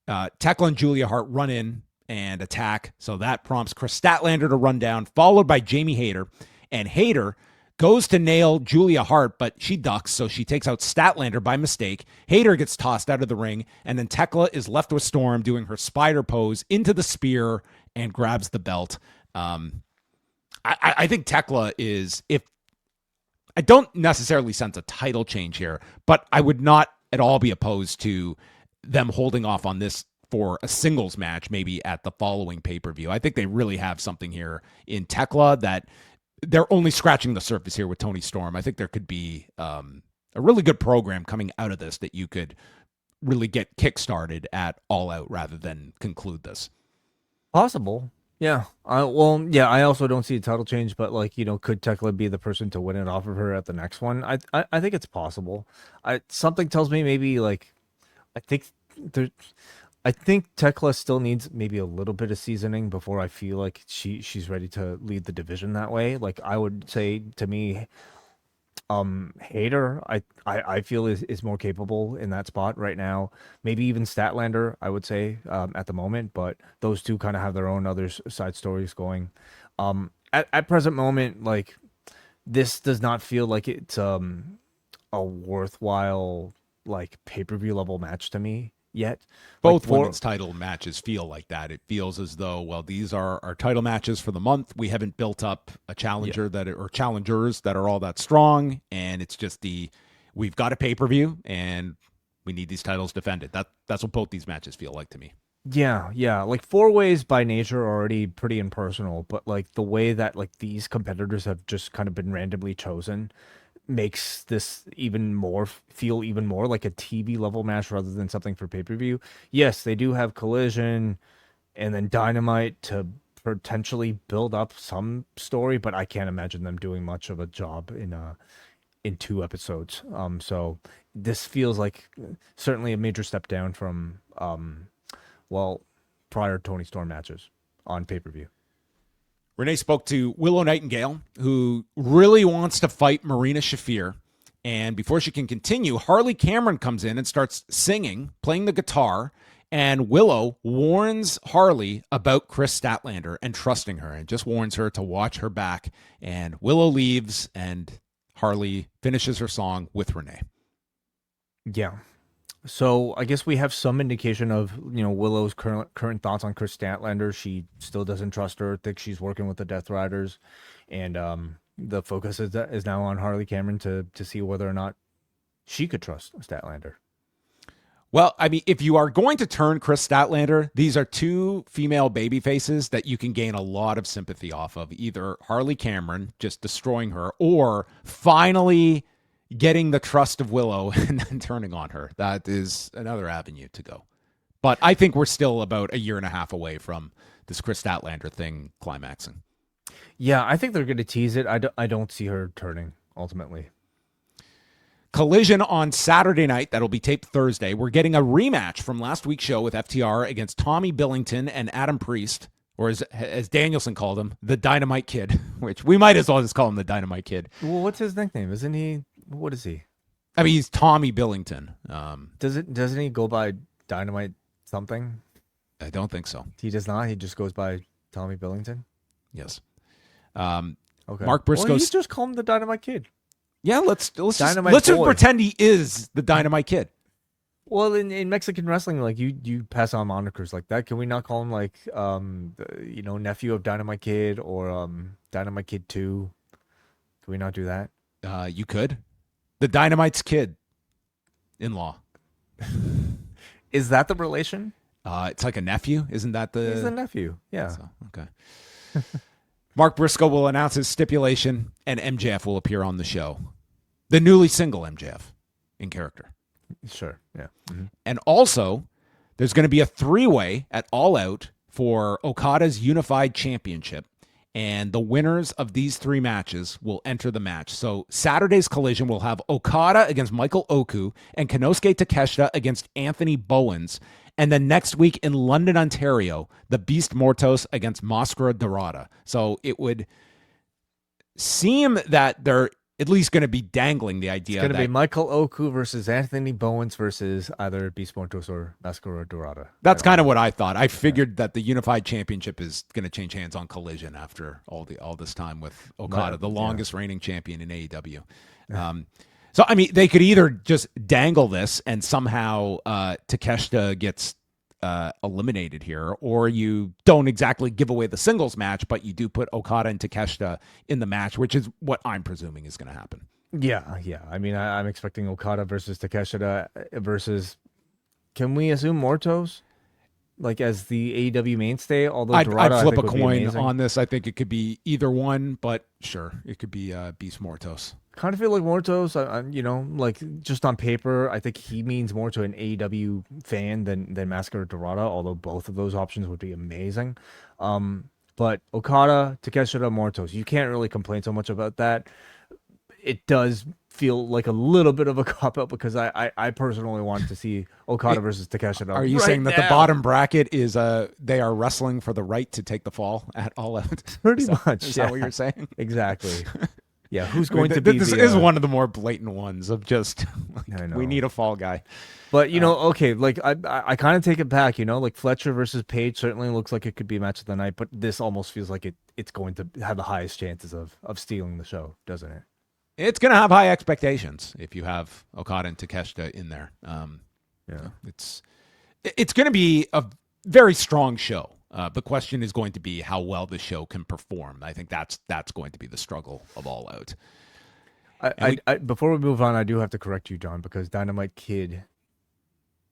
Tekla and Julia Hart run in and attack, so that prompts Chris Statlander to run down, followed by Jamie Hayter. And Hayter goes to nail Julia Hart, but she ducks, so she takes out Statlander by mistake. Hayter gets tossed out of the ring, and then Tekla is left with Storm doing her spider pose into the spear and grabs the belt. I I think Tekla is, if I don't necessarily sense a title change here, but I would not at all be opposed to them holding off on this for a singles match, maybe at the following pay-per-view. I think they really have something here in Tekla that they're only scratching the surface here with Toni Storm. I think there could be a really good program coming out of this that you could really get kick-started at All Out rather than conclude this. Possible. Yeah. I also don't see a title change, but could Tekla be the person to win it off of her at the next one? I think it's possible. Something tells me maybe I think Tekla still needs maybe a little bit of seasoning before I feel like she's ready to lead the division that way. Like I would say to me, Hayter, I feel is more capable in that spot right now. Maybe even Statlander, I would say, at the moment, but those two kind of have their own other side stories going. At present moment, like this does not feel like it's a worthwhile pay-per-view level match to me yet. Both women's title matches feel like that. It feels as though, well, these are our title matches for the month. We haven't built up a challenger or challengers that are all that strong, and it's just we've got a pay-per-view and we need these titles defended. That's what both these matches feel like to me. Yeah. Like four ways by nature are already pretty impersonal, but the way that these competitors have just kind of been randomly chosen makes this feel even more like a TV level match rather than something for pay-per-view. Yes, they do have Collision and then Dynamite to potentially build up some story, but I can't imagine them doing much of a job in 2 episodes. So this feels like certainly a major step down from prior Toni Storm matches on pay-per-view. Renee spoke to Willow Nightingale, who really wants to fight Marina Shafir. And before she can continue, Harley Cameron comes in and starts singing, playing the guitar. And Willow warns Harley about Chris Statlander and trusting her, and just warns her to watch her back. And Willow leaves, and Harley finishes her song with Renee. Yeah. So I guess we have some indication of, Willow's current thoughts on Chris Statlander. She still doesn't trust her, thinks she's working with the Death Riders. And the focus is now on Harley Cameron to see whether or not she could trust Statlander. Well, I mean, if you are going to turn Chris Statlander, these are 2 female baby faces that you can gain a lot of sympathy off of. Either Harley Cameron just destroying her, or finally getting the trust of Willow and then turning on her. That is another avenue to go. But I think we're still about a year and a half away from this Chris Statlander thing climaxing. Yeah, I think they're going to tease it. I don't see her turning, ultimately. Collision on Saturday night. That'll be taped Thursday. We're getting a rematch from last week's show with FTR against Tommy Billington and Adam Priest, or as Danielson called him, the Dynamite Kid, which we might as well just call him the Dynamite Kid. Well, what's his nickname? Isn't he... What is he? I mean, he's Tommy Billington. Doesn't he go by Dynamite something? I don't think so. He does not. He just goes by Tommy Billington. Yes. Okay. Mark Briscoe. Well, you just call him the Dynamite Kid. Yeah, let's just Boy. pretend he is the Dynamite Kid. Well, in Mexican wrestling, you pass on monikers like that. Can we not call him nephew of Dynamite Kid or Dynamite Kid 2? Can we not do that? You could. The Dynamite's kid in-law. Is that the relation? It's like a nephew. Isn't that the... He's the nephew. Yeah. So, okay. Mark Briscoe will announce his stipulation, and MJF will appear on the show. The newly single MJF in character. Sure. Yeah. Mm-hmm. And also, there's going to be a 3-way at All Out for Okada's Unified Championship. And the winners of these 3 matches will enter the match. So Saturday's Collision will have Okada against Michael Oku and Konosuke Takeshita against Anthony Bowens. And then next week in London, Ontario, the Beast Mortos against Mascara Dorada. So it would seem that they're at least going to be dangling the idea. It's going to be Michael Oku versus Anthony Bowens versus either Beast Mortos or Mascara Dorada. That's kind of what I thought. I figured that the Unified Championship is going to change hands on Collision after all this time with Okada, the longest reigning champion in AEW. So, I mean, they could either just dangle this and somehow Takeshita gets eliminated here, or you don't exactly give away the singles match, but you do put Okada and Takeshita in the match, which is what I'm presuming is going to happen. Yeah. I mean, I'm expecting Okada versus Takeshita versus, can we assume Mortos? Like as the AEW mainstay, although I'd Dorada, flip I a think, would be coin amazing. on this. I think it could be either one, but sure, it could be Beast Mortos. Kind of feel like Mortos, like just on paper, I think he means more to an AEW fan than Massacre Dorada, although both of those options would be amazing. But Okada, Takeshita, Mortos, you can't really complain so much about that. It does feel like a little bit of a cop-out because I personally wanted to see Okada versus Takeshita. Are you saying that the bottom bracket is they are wrestling for the right to take the fall at All Out? Pretty much. Is that what you're saying? Exactly. Yeah, who's going to be this the, is one of the more blatant ones of just I know. we need a fall guy. But okay, like I kind of take it back, like Fletcher versus Page certainly looks like it could be a match of the night, but this almost feels like it's going to have the highest chances of stealing the show, doesn't it? It's going to have high expectations if you have Okada and Takeshita in there. It's going to be a very strong show. The question is going to be how well the show can perform. I think that's going to be the struggle of All Out. Before we move on, I do have to correct you, John, because Dynamite Kid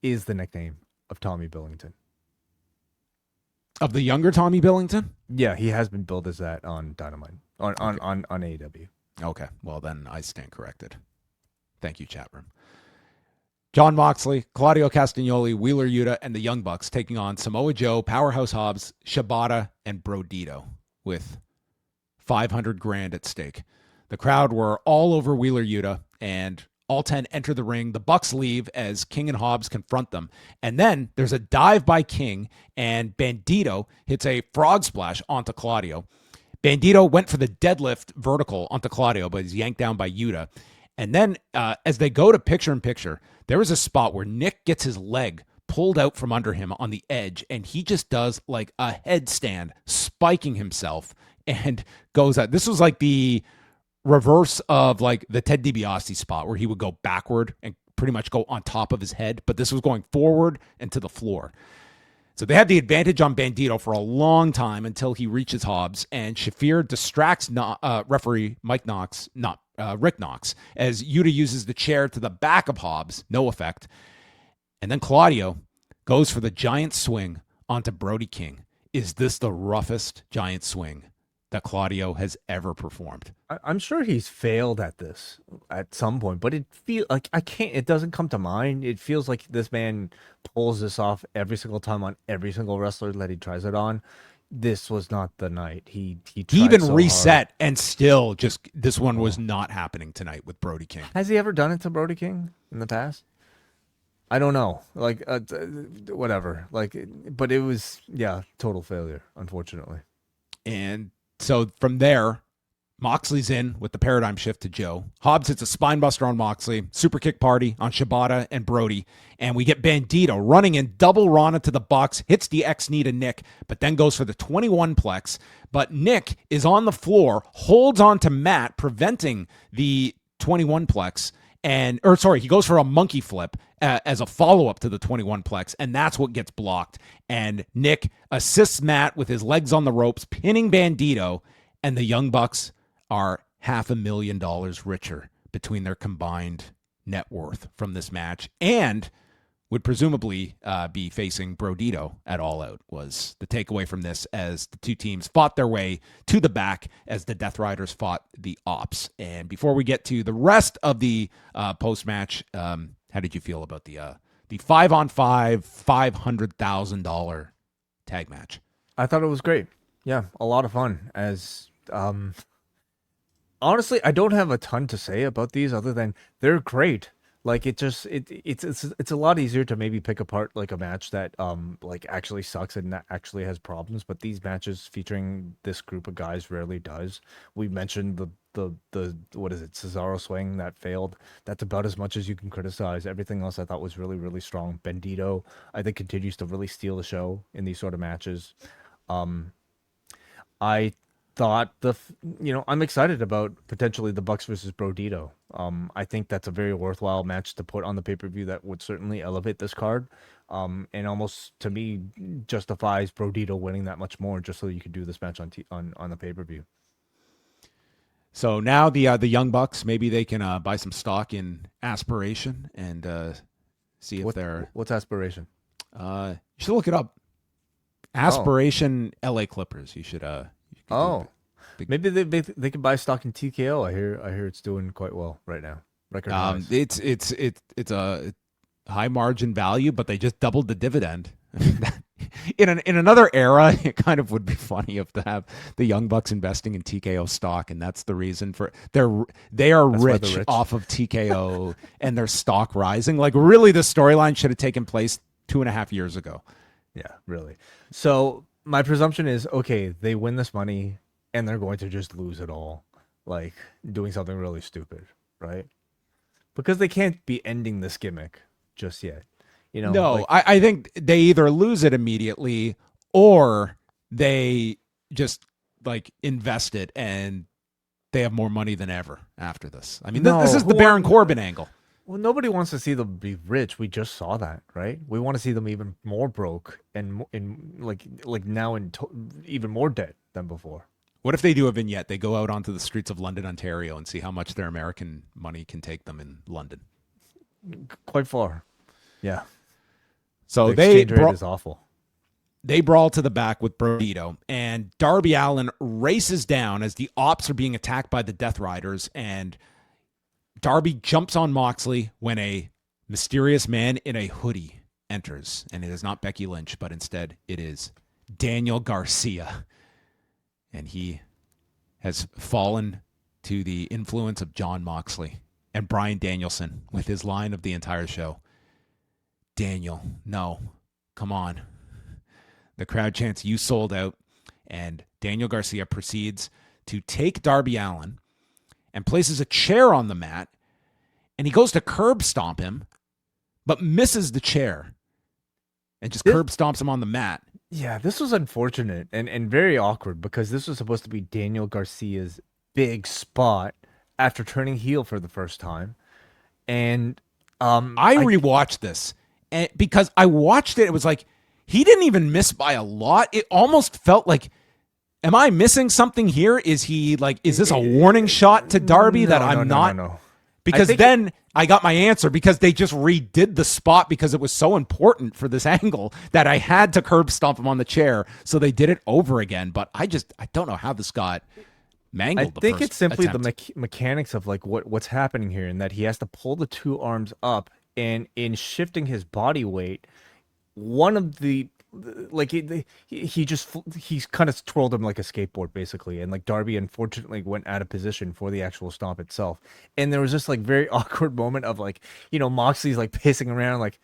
is the nickname of Tommy Billington. Of the younger Tommy Billington? Yeah, he has been billed as that on Dynamite, on AEW. Okay, well then I stand corrected. Thank you, chat room. Jon Moxley, Claudio Castagnoli, Wheeler Yuta, and the Young Bucks taking on Samoa Joe, Powerhouse Hobbs, Shibata, and Brodito with $500,000 at stake. The crowd were all over Wheeler Yuta, and all 10 enter the ring. The Bucks leave as King and Hobbs confront them. And then there's a dive by King, and Bandito hits a frog splash onto Claudio. Bandito went for the deadlift vertical onto Claudio, but he's yanked down by Yuta. And then as they go to picture-in-picture, there was a spot where Nick gets his leg pulled out from under him on the edge, and he just does like a headstand, spiking himself, and goes out. This was like the reverse of like the Ted DiBiase spot where he would go backward and pretty much go on top of his head, but this was going forward and to the floor. So they had the advantage on Bandito for a long time until he reaches Hobbs, and Shafir distracts referee Rick Knox, as Yuta uses the chair to the back of Hobbs, no effect. And then Claudio goes for the giant swing onto Brody King. Is this the roughest giant swing that Claudio has ever performed? I'm sure he's failed at this at some point, but it feels like it doesn't come to mind. It feels like this man pulls this off every single time on every single wrestler that he tries it on. This was not the night. He even so reset hard. And still just this one was not happening tonight with Brody King. Has he ever done it to Brody King in the past? I don't know. Like whatever. Like, but it was total failure, unfortunately. And so from there, Moxley's in with the paradigm shift to Joe. Hobbs hits a spine buster on Moxley, super kick party on Shibata and Brody, and we get Bandito running in double Rana to the Bucks, hits the X knee to Nick, but then goes for the 21 plex. But Nick is on the floor, holds on to Matt, preventing the 21 plex, he goes for a monkey flip as a follow-up to the 21 plex, and that's what gets blocked. And Nick assists Matt with his legs on the ropes, pinning Bandito, and the Young Bucks are $500,000 richer between their combined net worth from this match, and would presumably be facing Brodito at All Out, was the takeaway from this, as the two teams fought their way to the back as the Death Riders fought the Ops. And before we get to the rest of the post-match, how did you feel about the 5-on-5 $500,000 tag match? I thought it was great. Yeah, a lot of fun. As honestly, I don't have a ton to say about these other than they're great. Like it's a lot easier to maybe pick apart like a match that like actually sucks and actually has problems, but these matches featuring this group of guys rarely does. We mentioned the what is it, Cesaro swing that failed. That's about as much as you can criticize. Everything else I thought was really, really strong. Bandito, I think, continues to really steal the show in these sort of matches. I thought I'm excited about potentially the Bucks versus Brodito. I think that's a very worthwhile match to put on the pay-per-view that would certainly elevate this card. And almost to me justifies Brodito winning that much more just so you could do this match on the pay-per-view. So now the Young Bucks, maybe they can buy some stock in Aspiration and see if they're... What's Aspiration? You should look it up. Aspiration LA Clippers. You should maybe they could buy stock in TKO. I hear it's doing quite well right now. Record highs. It's a high margin value, but they just doubled the dividend. In another era, it kind of would be funny if to have the Young Bucks investing in TKO stock, and that's the reason for they are rich off of TKO and their stock rising. Like really, the storyline should have taken place 2.5 years ago. Yeah, really. So my presumption is, okay, they win this money and they're going to just lose it all, like doing something really stupid, right? Because they can't be ending this gimmick just yet. You know, no, I think they either lose it immediately or they just like invest it and they have more money than ever after this. I mean, this is the Baron Corbin angle. Well, nobody wants to see them be rich. We just saw that, right? We want to see them even more broke and even more debt than before. What if they do a vignette? They go out onto the streets of London, Ontario, and see how much their American money can take them in London. Quite far, yeah. So the exchange rate is awful. They brawl to the back with Brodito, and Darby Allin races down as the Ops are being attacked by the Death Riders, and Darby jumps on Moxley when a mysterious man in a hoodie enters, and it is not Becky Lynch, but instead it is Daniel Garcia, and he has fallen to the influence of Jon Moxley and Bryan Danielson with his line of the entire show. Daniel, no, come on. The crowd chants, "You sold out," and Daniel Garcia proceeds to take Darby Allin and places a chair on the mat, and he goes to curb stomp him, but misses the chair and just curb stomps him on the mat. Yeah, this was unfortunate and very awkward because this was supposed to be Daniel Garcia's big spot after turning heel for the first time. And I rewatched this. And because I watched it, it was like, he didn't even miss by a lot. It almost felt like, am I missing something here? Is this a warning shot to Darby that I'm not? No. Because then I got my answer because they just redid the spot because it was so important for this angle that I had to curb stomp him on the chair. So they did it over again. But I don't know how this got mangled. I think it's simply the mechanics of like what's happening here, and that he has to pull the two arms up. And in shifting his body weight, one of the he's kind of twirled him like a skateboard basically, and like Darby unfortunately went out of position for the actual stomp itself. And there was this like very awkward moment of like, you know, Moxley's like pacing around like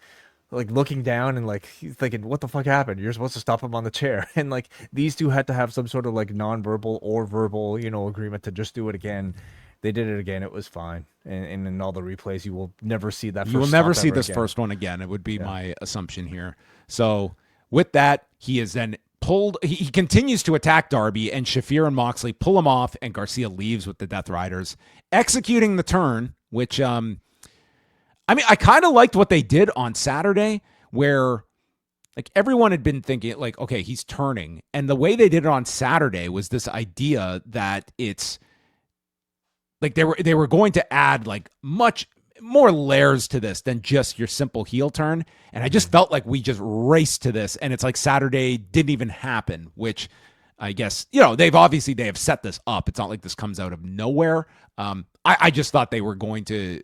looking down and like he's thinking, what the fuck happened? You're supposed to stop him on the chair. And like these two had to have some sort of like non-verbal or verbal, you know, agreement to just do it again. They did it again. It was fine. And in all the replays, you will never see that. You will never see this first one again. It would be my assumption here. So with that, he is then pulled. He continues to attack Darby, and Shafir and Moxley pull him off, and Garcia leaves with the Death Riders, executing the turn, which, I mean, I kind of liked what they did on Saturday, where like everyone had been thinking like, okay, he's turning. And the way they did it on Saturday was this idea that it's, like they were going to add like much more layers to this than just your simple heel turn. And I just felt like we just raced to this, and it's like Saturday didn't even happen, which I guess, you know, they have set this up. It's not like this comes out of nowhere. I just thought they were going to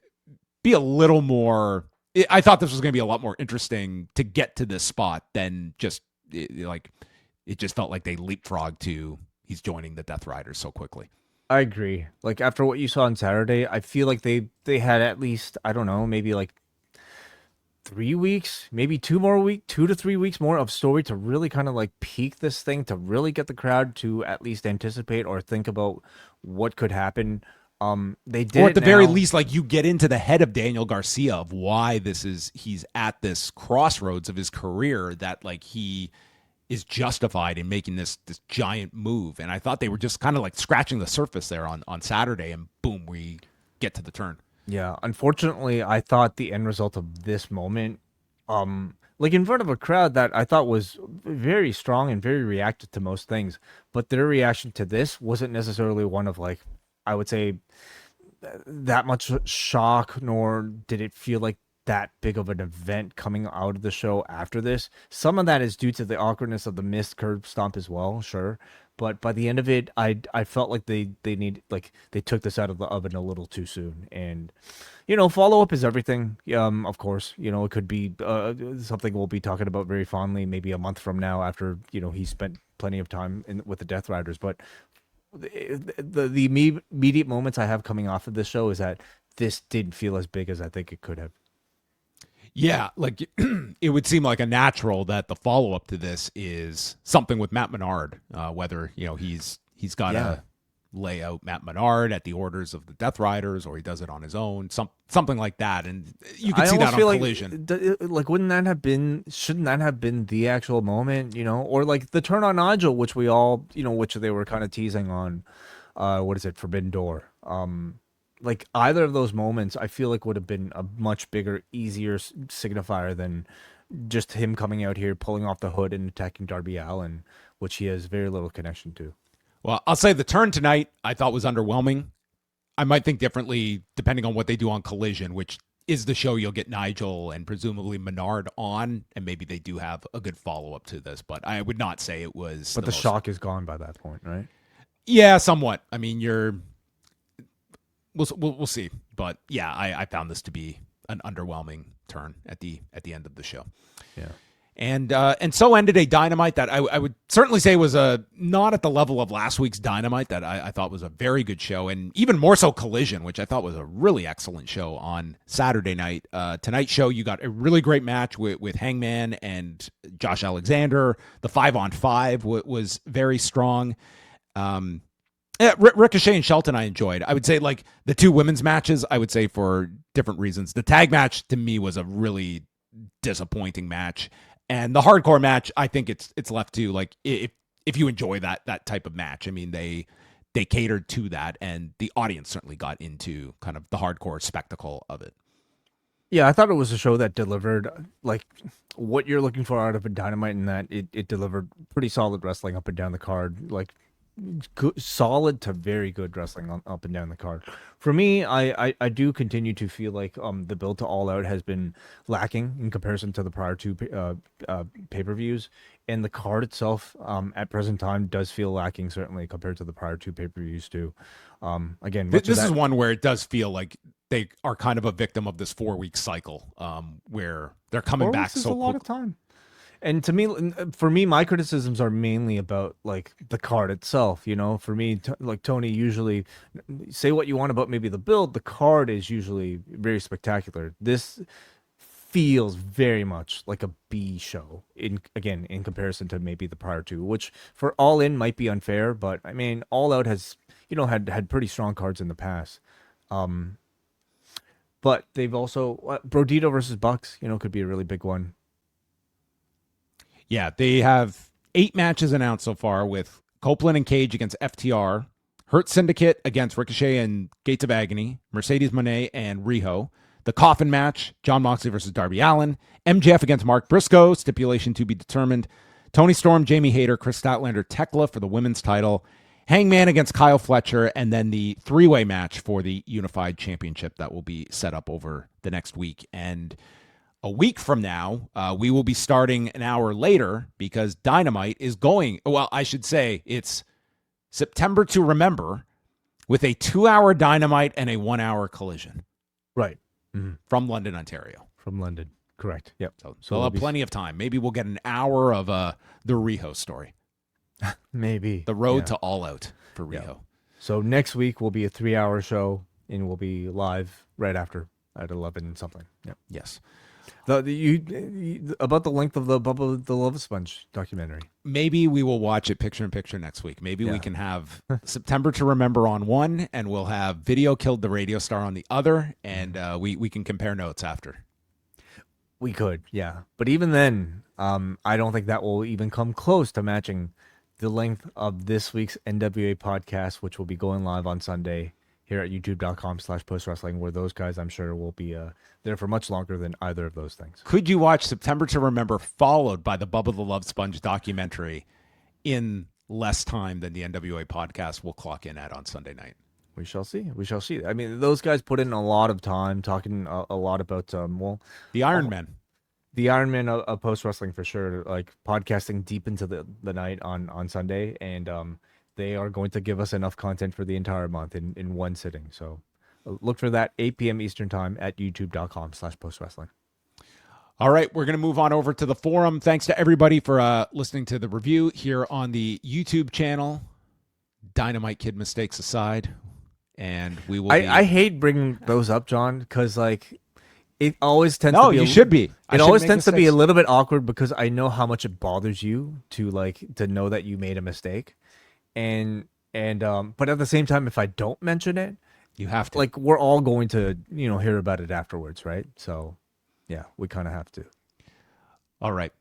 be a little more, I thought this was going to be a lot more interesting to get to this spot than just it just felt like they leapfrogged to he's joining the Death Riders so quickly. I agree. Like after what you saw on Saturday, I feel like they had at least, I don't know, maybe like 3 weeks, maybe 2 to 3 weeks more of story to really kind of like peak this thing, to really get the crowd to at least anticipate or think about what could happen. They did, or at the very least, like you get into the head of Daniel Garcia of why he's at this crossroads of his career, that like he is justified in making this giant move. And I thought they were just kind of like scratching the surface there on Saturday, and boom, we get to the turn. Yeah, unfortunately, I thought the end result of this moment like in front of a crowd that I thought was very strong and very reactive to most things, but their reaction to this wasn't necessarily one of like, I would say, that much shock, nor did it feel like that big of an event coming out of the show after this. Some of that is due to the awkwardness of the missed curb stomp as well, sure. But by the end of it, I felt like they took this out of the oven a little too soon. And follow up is everything. Of course, it could be something we'll be talking about very fondly, maybe a month from now after he spent plenty of time with the Death Riders. But the immediate moments I have coming off of this show is that this didn't feel as big as I think it could have. Yeah, like it would seem like a natural that the follow up to this is something with Matt Menard, whether he's got to lay out Matt Menard at the orders of the Death Riders, or he does it on his own, something like that, and you can see that on Collision. Shouldn't that have been the actual moment, or like the turn on Nigel, which we all, which they were kind of teasing on, Forbidden Door. Like either of those moments, I feel like would have been a much bigger, easier signifier than just him coming out here, pulling off the hood and attacking Darby Allin, which he has very little connection to. Well, I'll say the turn tonight I thought was underwhelming. I might think differently depending on what they do on Collision, which is the show you'll get Nigel and presumably Menard on, and maybe they do have a good follow-up to this, but I would not say it was... But the shock is gone by that point, right? Yeah, somewhat. I mean, We'll see, but yeah, I found this to be an underwhelming turn at the end of the show. Yeah, and so ended a Dynamite that I would certainly say was not at the level of last week's Dynamite that I thought was a very good show, and even more so Collision, which I thought was a really excellent show on Saturday night. Tonight's show, you got a really great match with Hangman and Josh Alexander. The 5-on-5 was very strong. Yeah, Ricochet and Shelton I enjoyed. I would say like the two women's matches, I would say for different reasons. The tag match to me was a really disappointing match. And the hardcore match, I think it's left to like if you enjoy that type of match. I mean, they catered to that, and the audience certainly got into kind of the hardcore spectacle of it. Yeah, I thought it was a show that delivered like what you're looking for out of a Dynamite, in that it delivered pretty solid wrestling up and down the card, like good, solid to very good wrestling up and down the card. For me, I do continue to feel like the build to All Out has been lacking in comparison to the prior two pay-per-views, and the card itself at present time does feel lacking, certainly compared to the prior two pay-per-views too. Again, this is one where it does feel like they are kind of a victim of this 4-week cycle, where they're coming back so quick. A lot of time. And for me, my criticisms are mainly about like the card itself. For me, like Tony, usually say what you want about maybe the build. The card is usually very spectacular. This feels very much like a B show in comparison to maybe the prior two, which for All In might be unfair, but I mean, All Out has had pretty strong cards in the past. But they've also Brodito versus Bucks, could be a really big one. Yeah, they have 8 matches announced so far, with Copeland and Cage against FTR, Hurt Syndicate against Ricochet and Gates of Agony, Mercedes Moné and Riho, the Coffin match, Jon Moxley versus Darby Allin, MJF against Mark Briscoe, stipulation to be determined, Toni Storm, Jamie Hayter, Chris Statlander, Tekla for the women's title, Hangman against Kyle Fletcher, and then the 3-way match for the Unified Championship that will be set up over the next week. And a week from now, we will be starting an hour later because Dynamite is going, well, I should say it's September to Remember, with a 2-hour Dynamite and a 1-hour Collision. Right. Mm-hmm. From London, Ontario. From London. Correct. Yep. So we'll have plenty of time. Maybe we'll get an hour of the Riho story. Maybe. The road to All Out for Riho. Yeah. So next week will be a 3-hour show, and we'll be live right after at 11 something. Yep. Yes. About the length of the Love Sponge documentary. Maybe we will watch it picture in picture next week. Maybe we can have September to Remember on one, and we'll have Video Killed the Radio Star on the other, and we can compare notes after. We could, yeah. But even then, I don't think that will even come close to matching the length of this week's N.W.A. podcast, which will be going live on Sunday here at youtube.com/postwrestling, where those guys, I'm sure, will be there for much longer than either of those things. Could you watch September to Remember followed by the Bubba the Love Sponge documentary in less time than the NWA podcast will clock in at on Sunday night? We shall see. We shall see. I mean, those guys put in a lot of time talking a lot about, The Iron Men. The Iron Man of post wrestling for sure, like podcasting deep into the night on Sunday. And they are going to give us enough content for the entire month in one sitting. So look for that 8 p.m. Eastern time at youtube.com/postwrestling. All right, we're going to move on over to the forum. Thanks to everybody for listening to the review here on the YouTube channel. Dynamite Kid mistakes aside. And we will I hate bringing those up, John, because like it always tends to be you should be. It always tends to be a little bit awkward because I know how much it bothers you to know that you made a mistake. And but at the same time, if I don't mention it, you have to. Like we're all going to, hear about it afterwards, right? So yeah, we kind of have to. All right.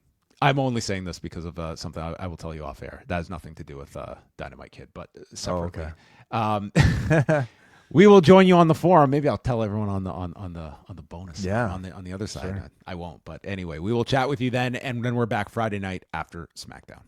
I'm only saying this because of something I will tell you off air. That has nothing to do with Dynamite Kid, but separately. Oh, okay. We will join you on the forum. Maybe I'll tell everyone on the bonus. Yeah. On the other side. Sure. I won't. But anyway, we will chat with you then, and then we're back Friday night after SmackDown.